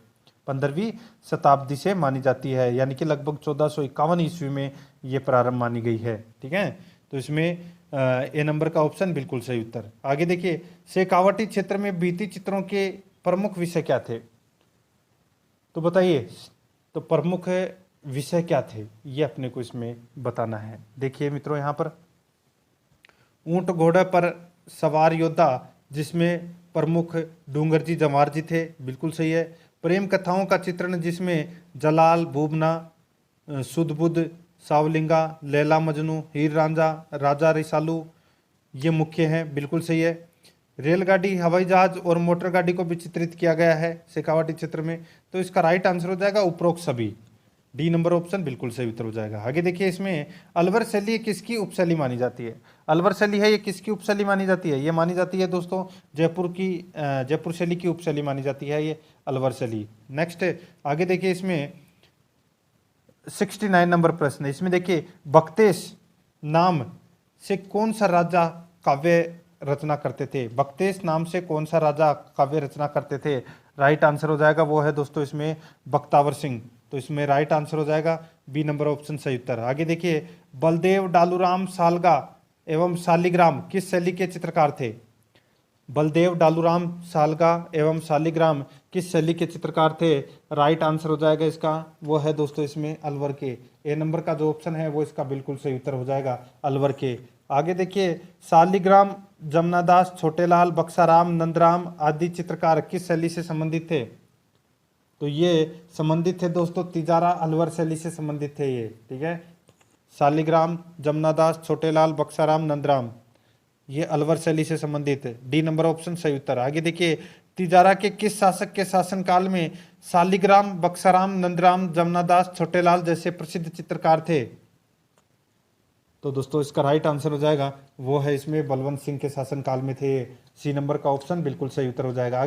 15वीं शताब्दी से मानी जाती है, यानी कि लगभग 1451 ईस्वी में ये प्रारंभ मानी गई है। ठीक है, तो इसमें ए नंबर का ऑप्शन बिल्कुल सही उत्तर। आगे देखिए शेखावाटी क्षेत्र में भित्ति चित्रों के प्रमुख विषय क्या थे? तो बताइए, तो प्रमुख विषय क्या थे ये अपने को इसमें बताना है। देखिए मित्रों यहाँ पर ऊंट घोड़े पर सवार योद्धा जिसमें प्रमुख डूंगर जी जवाहर जी थे, बिल्कुल सही है। प्रेम कथाओं का चित्रण जिसमें जलाल, भूबना, सुधबुद्ध, सावलिंगा, लैला मजनू, हीर रांझा, राजा रिसालू ये मुख्य हैं, बिल्कुल सही है। रेलगाड़ी, हवाई जहाज और मोटर गाड़ी को भी चित्रित किया गया है शेखावाटी क्षेत्र में। तो इसका राइट आंसर हो जाएगा उपरोक्त सभी। डी नंबर ऑप्शन बिल्कुल सही उत्तर हो जाएगा। आगे देखिए इसमें अलवर शैली किसकी उपशैली मानी जाती है? अलवर शैली है ये किसकी उपशैली मानी जाती है? ये मानी जाती है दोस्तों जयपुर शैली की उपशैली मानी जाती है ये अलवर शैली। नेक्स्ट आगे देखिए इसमें 69 नंबर प्रश्न है। इसमें देखिए बख्तेश नाम से कौन सा राजा काव्य रचना करते थे? बख्तेश नाम से कौन सा राजा काव्य रचना करते थे? राइट आंसर हो जाएगा वो है दोस्तों इसमें बख्तावर सिंह। तो इसमें राइट आंसर हो जाएगा बी नंबर ऑप्शन सही उत्तर। आगे देखिए बलदेव डालूराम सालगा एवं शालिग्राम किस शैली के चित्रकार थे? बलदेव डालूराम सालगा एवं शालिग्राम किस शैली के चित्रकार थे? राइट आंसर हो जाएगा इसका वो है दोस्तों इसमें अलवर के। ए नंबर का जो ऑप्शन है वो इसका बिल्कुल सही उत्तर हो जाएगा अलवर के। आगे देखिए शालिग्राम, जमनादास, छोटेलाल, बक्साराम, नंदराम आदि चित्रकार किस शैली से संबंधित थे? तो ये संबंधित थे दोस्तों तिजारा अलवर शैली से संबंधित थे ये। ठीक है, शालिग्राम, जमनादास, छोटेलाल, बक्साराम, नंदराम ये अलवर शैली से संबंधित है। डी नंबर ऑप्शन सही उत्तर। आगे देखिए तिजारा के किस शासक के शासनकाल में शालिग्राम, बक्साराम, नंदराम, जमनादास, छोटेलाल जैसे प्रसिद्ध चित्रकार थे? तो दोस्तों इसका राइट आंसर हो जाएगा वो है इसमें बलवंत सिंह के शासनकाल में थे। सी नंबर का ऑप्शन बिल्कुल सही उत्तर हो जाएगा।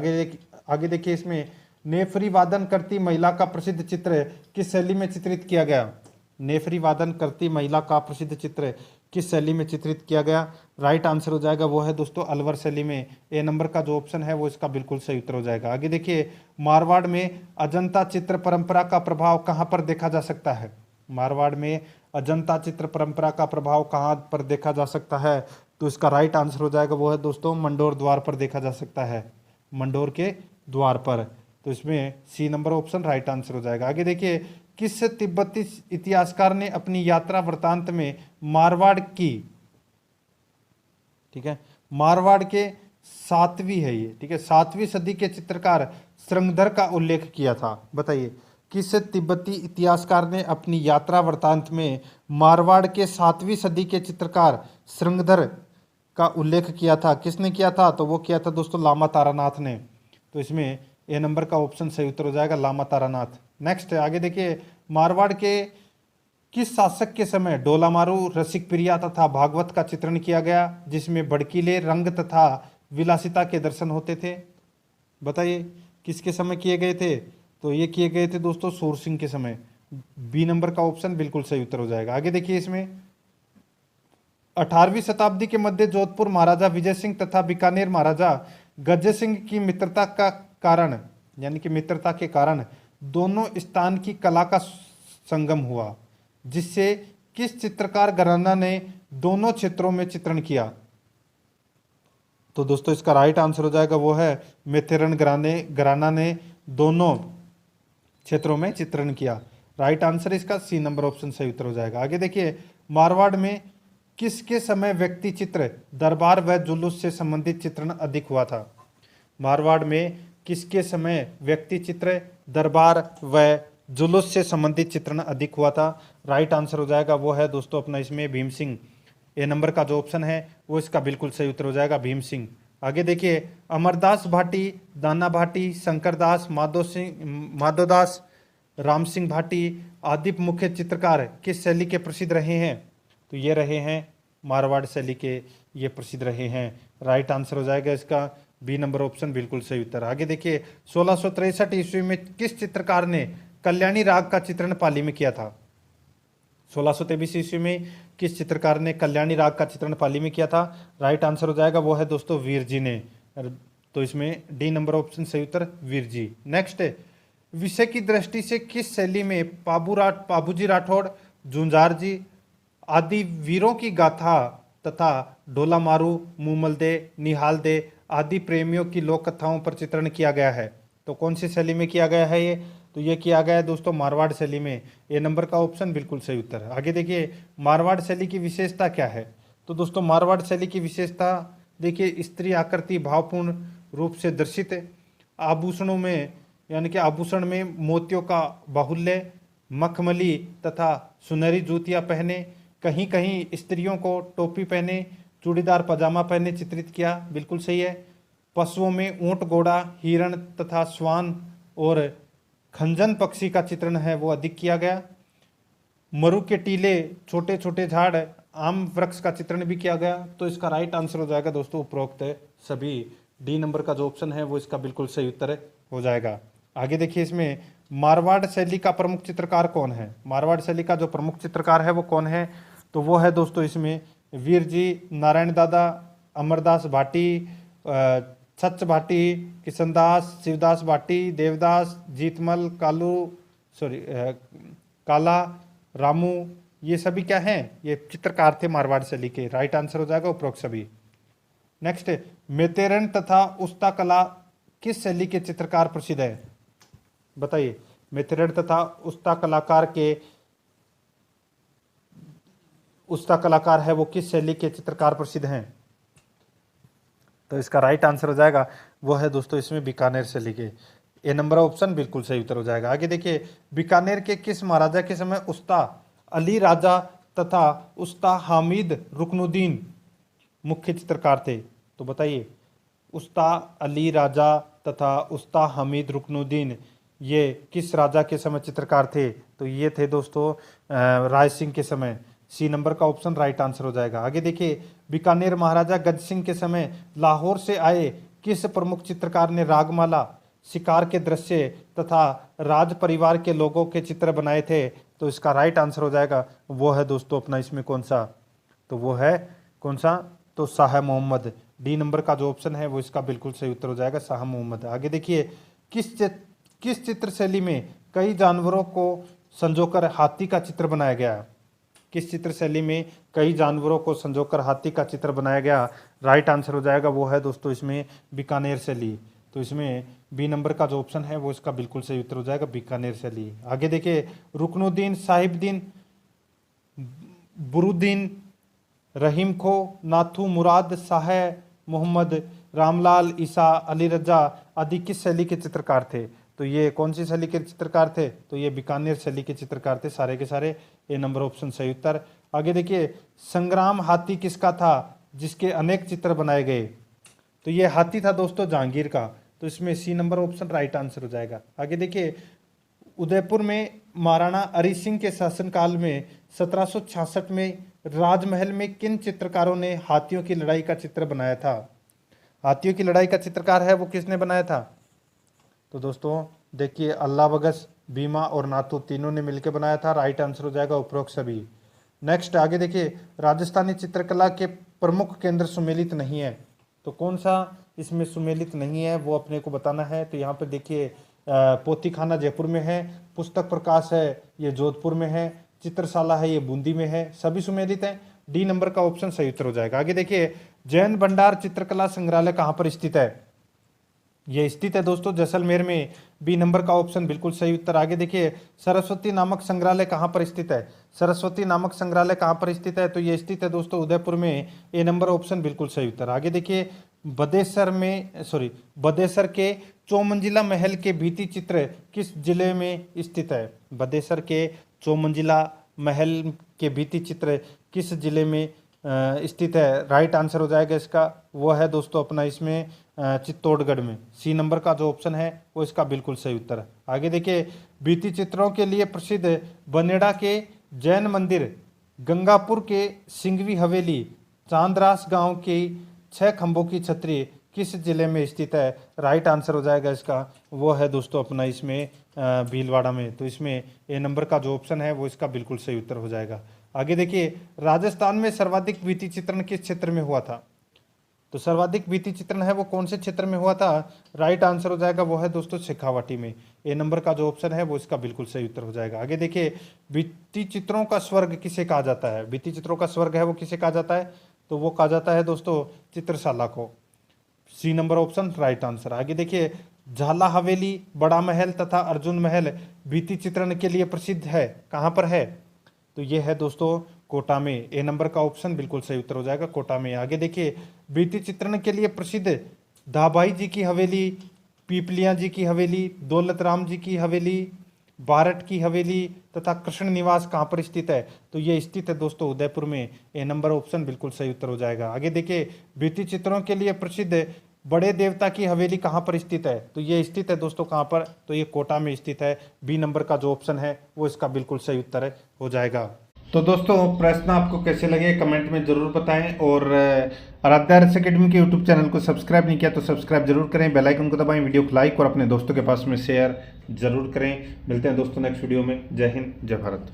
आगे देखिए इसमें नेफरी वादन करती महिला का प्रसिद्ध चित्र किस शैली में चित्रित किया गया? नेफरी वादन करती महिला का प्रसिद्ध चित्र किस शैली में चित्रित किया गया? राइट आंसर हो जाएगा वो है दोस्तों अलवर शैली में। ए नंबर का जो ऑप्शन है वो इसका बिल्कुल सही उत्तर हो जाएगा। आगे देखिए मारवाड़ में अजंता चित्र परंपरा का प्रभाव कहाँ पर देखा जा सकता है? मारवाड़ में अजंता चित्र परंपरा का प्रभाव कहाँ पर देखा जा सकता है? तो इसका राइट आंसर हो जाएगा वो है दोस्तों मंडोर द्वार पर देखा जा सकता है, मंडोर के द्वार पर। तो इसमें C number option right answer हो जाएगा। आगे देखिए किस तिब्बती इतिहासकार ने अपनी यात्रा वृतांत में मारवाड़ की, ठीक है, मारवाड़ के 7वीं है ये, ठीक है, 7वीं सदी के चित्रकार श्रृंगधर का उल्लेख किया था। बताइए किस तिब्बती इतिहासकार ने अपनी यात्रा वृतांत में मारवाड़ के 7वीं सदी के चित्रकार श्रृंगधर का उल्लेख किया था। किसने किया था? तो वो किया था दोस्तों लामा तारानाथ ने। तो इसमें ए नंबर का ऑप्शन सही उत्तर हो जाएगा, लामा तारानाथ। नेक्स्ट आगे देखिए, मारवाड़ के किस शासक के समय डोलामारू, रसिक प्रिया तथा भागवत का चित्रण किया गया, जिसमें भड़कीले रंग तथा विलासिता के दर्शन होते थे? बताइए किसके समय किए गए थे? तो ये किए गए थे दोस्तों सूर सिंह के समय। बी नंबर का ऑप्शन बिल्कुल सही उत्तर हो जाएगा। आगे देखिए, इसमें 18वीं शताब्दी के मध्य जोधपुर महाराजा विजय सिंह तथा बीकानेर महाराजा गजय सिंह की मित्रता का कारण, यानी कि मित्रता के कारण दोनों स्थान की कला का संगम हुआ, जिससे किस चित्रकार घराना ने दोनों क्षेत्रों में चित्रण किया? तो दोस्तों इसका राइट आंसर हो जाएगा वो है मेथेरन घराना ने दोनों क्षेत्रों में चित्रण किया। राइट आंसर इसका सी नंबर ऑप्शन सही उत्तर हो जाएगा। आगे देखिए, मारवाड़ में किसके समय व्यक्ति चित्र, दरबार व जुलूस से संबंधित चित्रण अधिक हुआ था? मारवाड़ में किसके समय व्यक्ति चित्र, दरबार व जुलूस से संबंधित चित्रण अधिक हुआ था? राइट आंसर हो जाएगा वो है दोस्तों अपना इसमें भीम सिंह। ए नंबर का जो ऑप्शन है वो इसका बिल्कुल सही उत्तर हो जाएगा, भीम सिंह। आगे देखिए, अमरदास भाटी, दाना भाटी, शंकरदास, माधोदास, राम सिंह भाटी आदि मुख्य चित्रकार किस शैली के प्रसिद्ध रहे हैं? तो ये रहे हैं मारवाड़ शैली के, ये प्रसिद्ध रहे हैं। राइट आंसर हो जाएगा इसका बी नंबर ऑप्शन बिल्कुल सही उत्तर। आगे देखिए, 1663 ईस्वी में किस चित्रकार ने कल्याणी राग का चित्रण पाली में किया था? 1623 ईस्वी में किस चित्रकार ने कल्याणी राग का चित्रण पाली में किया था? राइट आंसर हो जाएगा वो है दोस्तों वीर जी ने। तो इसमें डी नंबर ऑप्शन सही उत्तर वीर जी। नेक्स्ट, विषय की दृष्टि से किस शैली में पाबूजी राठौड़, झुंझार जी आदि वीरों की गाथा तथा डोलामारू, मूमल दे, निहाल दे आदि प्रेमियों की लोक कथाओं पर चित्रण किया गया है? तो कौन सी शैली में किया गया है ये? तो ये किया गया है दोस्तों मारवाड़ शैली में। ए नंबर का ऑप्शन बिल्कुल सही उत्तर है। आगे देखिए, मारवाड़ शैली की विशेषता क्या है? तो दोस्तों मारवाड़ शैली की विशेषता देखिए, स्त्री आकृति भावपूर्ण रूप से दर्शित, आभूषणों में यानी कि आभूषण में मोतियों का बाहुल्य, मखमली तथा सुनहरी जूतियां पहने, कहीं कहीं स्त्रियों को टोपी पहने, चूड़ीदार पजामा पहने चित्रित किया, बिल्कुल सही है। पशुओं में ऊंट, घोड़ा, हिरण तथा श्वान और खंजन पक्षी का चित्रण है वो अधिक किया गया। मरु के टीले, छोटे छोटे झाड़, आम वृक्ष का चित्रण भी किया गया। तो इसका राइट आंसर हो जाएगा दोस्तों उपरोक्त सभी। डी नंबर का जो ऑप्शन है वो इसका बिल्कुल सही उत्तर हो जाएगा। आगे देखिए, इसमें मारवाड़ शैली का प्रमुख चित्रकार कौन है? मारवाड़ शैली का जो प्रमुख चित्रकार है वो कौन है? तो वो है दोस्तों इसमें वीर जी, नारायण दादा, अमरदास भाटी, छच भाटी, किशनदास, शिवदास भाटी, देवदास, जीतमल, काला, रामू, ये सभी क्या हैं? ये चित्रकार थे मारवाड़ शैली के। राइट आंसर हो जाएगा उपरोक्त सभी। नेक्स्ट, मेतेरन तथा उस्ता कला किस शैली के चित्रकार प्रसिद्ध है? बताइए, मेतेरन तथा उस्ता कलाकार है वो किस शैली के चित्रकार प्रसिद्ध हैं? तो इसका राइट आंसर हो जाएगा वो है दोस्तों इसमें बीकानेर शैली के। ए नंबर ऑप्शन बिल्कुल सही उत्तर हो जाएगा। आगे देखिए, बीकानेर के किस महाराजा के समय उस्ता अली राजा तथा उस्ता हामिद रुकनुद्दीन मुख्य चित्रकार थे? तो बताइए, उस्ता अली राजा तथा उस्ता हामिद रुकनुद्दीन ये किस राजा के समय चित्रकार थे? तो ये थे दोस्तों राय सिंह के समय। सी नंबर का ऑप्शन राइट आंसर हो जाएगा। आगे देखिए, बीकानेर महाराजा गज सिंह के समय लाहौर से आए किस प्रमुख चित्रकार ने रागमाला, शिकार के दृश्य तथा राज परिवार के लोगों के चित्र बनाए थे? तो इसका राइट आंसर हो जाएगा वो है दोस्तों अपना इसमें कौन सा? तो वो है कौन सा? तो शाह मोहम्मद। डी नंबर का जो ऑप्शन है वो इसका बिल्कुल सही उत्तर हो जाएगा, शाह मोहम्मद। आगे देखिए, किस चित्र शैली में कई जानवरों को संजोकर हाथी का चित्र बनाया गया? किस चित्र शैली में कई जानवरों को संजोकर हाथी का चित्र बनाया गया? राइट आंसर हो जाएगा वो है दोस्तों इसमें बीकानेर शैली। तो इसमें बी नंबर का जो ऑप्शन है वो इसका बिल्कुल सही उत्तर हो जाएगा, बीकानेर शैली। आगे देखिए, रुकनुद्दीन, साहिबुद्दीन, बुरुद्दीन, रहीम खो, नाथू मुराद, शाह मोहम्मद, रामलाल, ईसा, अली रजा आदि किस शैली के चित्रकार थे? तो ये कौन सी शैली के चित्रकार थे? तो ये बीकानेर शैली के चित्रकार थे सारे के सारे। ए नंबर ऑप्शन सही उत्तर। आगे देखिए, संग्राम हाथी किसका था जिसके अनेक चित्र बनाए गए? तो ये हाथी था दोस्तों जहांगीर का, तो इसमें C number option right answer हो जाएगा। आगे देखिए, उदयपुर में महाराणा अरी सिंह के शासनकाल में 1766 में राजमहल में किन चित्रकारों ने हाथियों की लड़ाई का चित्र बनाया था? हाथियों की लड़ाई का चित्रकार है वो किसने बनाया था? तो दोस्तों देखिए, अल्लाह बगस, बीमा और नाथू तीनों ने मिलकर बनाया था। राइट आंसर हो जाएगा उपरोक्त सभी। नेक्स्ट आगे देखिए, राजस्थानी चित्रकला के प्रमुख केंद्र सुमेलित नहीं है, तो कौन सा इसमें सुमेलित नहीं है वो अपने को बताना है। तो यहाँ पे देखिए, पोथीखाना जयपुर में है, पुस्तक प्रकाश है ये जोधपुर में है, चित्रशाला है ये बूंदी में है, सभी सुमेलित हैं। डी नंबर का ऑप्शन सही उत्तर हो जाएगा। आगे देखिए, जैन भंडार चित्रकला संग्रहालय कहाँ पर स्थित है? ये स्थित है दोस्तों जैसलमेर में। बी नंबर का ऑप्शन बिल्कुल सही उत्तर। आगे देखिए, सरस्वती नामक संग्रहालय कहाँ पर स्थित है? सरस्वती नामक संग्रहालय कहाँ पर स्थित है? तो ये स्थित है दोस्तों उदयपुर में। ए नंबर ऑप्शन बिल्कुल सही उत्तर। आगे देखिए, बदेसर के चौमंजिला महल के भित्ति चित्र किस जिले में स्थित है? बदेसर के चौमंजिला महल के भित्ति चित्र किस जिले में स्थित है? राइट आंसर हो जाएगा इसका, वो है दोस्तों अपना इसमें चित्तौड़गढ़ में। सी नंबर का जो ऑप्शन है वो इसका बिल्कुल सही उत्तर है। आगे देखिए, भित्ति चित्रों के लिए प्रसिद्ध बनेड़ा के जैन मंदिर, गंगापुर के सिंघवी हवेली, चांदरास गांव की 6 खंभों की छतरी किस जिले में स्थित है? राइट आंसर हो जाएगा इसका, वो है दोस्तों अपना इसमें भीलवाड़ा में। तो इसमें ए नंबर का जो ऑप्शन है वो इसका बिल्कुल सही उत्तर हो जाएगा। आगे देखिए, राजस्थान में सर्वाधिक भित्ति चित्रण किस क्षेत्र में हुआ था? तो सर्वाधिक भित्ति चित्रण है वो कौन से क्षेत्र में हुआ था? राइट आंसर हो जाएगा, वो है दोस्तों शेखावाटी में। ए नंबर का जो ऑप्शन है वो इसका बिल्कुल सही उत्तर हो जाएगा। आगे देखिए, भित्ति चित्रों का स्वर्ग किसे कहा जाता है? भित्ति चित्रों का स्वर्ग है वो किसे कहा जाता है? तो वो कहा जाता है दोस्तों चित्रशाला को। C number option right answer. आगे देखिए, झाला हवेली, बड़ा महल तथा अर्जुन महल भित्ति चित्रण के लिए प्रसिद्ध है, कहाँ पर है? तो ये है दोस्तों कोटा में। ए नंबर का ऑप्शन बिल्कुल सही उत्तर हो जाएगा, कोटा में। आगे देखिए, भित्ति चित्रण के लिए प्रसिद्ध दाभाई जी की हवेली, पीपलिया जी की हवेली, दौलत राम जी की हवेली, बारठ की हवेली तथा कृष्ण निवास कहाँ पर स्थित है? तो ये स्थित है दोस्तों उदयपुर में। ए नंबर ऑप्शन बिल्कुल सही उत्तर हो जाएगा। आगे देखिए, भित्ति चित्रों के लिए प्रसिद्ध बड़े देवता की हवेली कहाँ पर स्थित है? तो ये स्थित है दोस्तों कहाँ पर? तो ये कोटा में स्थित है। बी नंबर का जो ऑप्शन है वो इसका बिल्कुल सही उत्तर हो जाएगा। तो दोस्तों प्रश्न आपको कैसे लगे कमेंट में ज़रूर बताएं, और आराध्या आरएस एकेडमी के यूट्यूब चैनल को सब्सक्राइब नहीं किया तो सब्सक्राइब जरूर करें, बेल आइकन को दबाएं, वीडियो को लाइक और अपने दोस्तों के पास में शेयर जरूर करें। मिलते हैं दोस्तों नेक्स्ट वीडियो में। जय हिंद, जय भारत।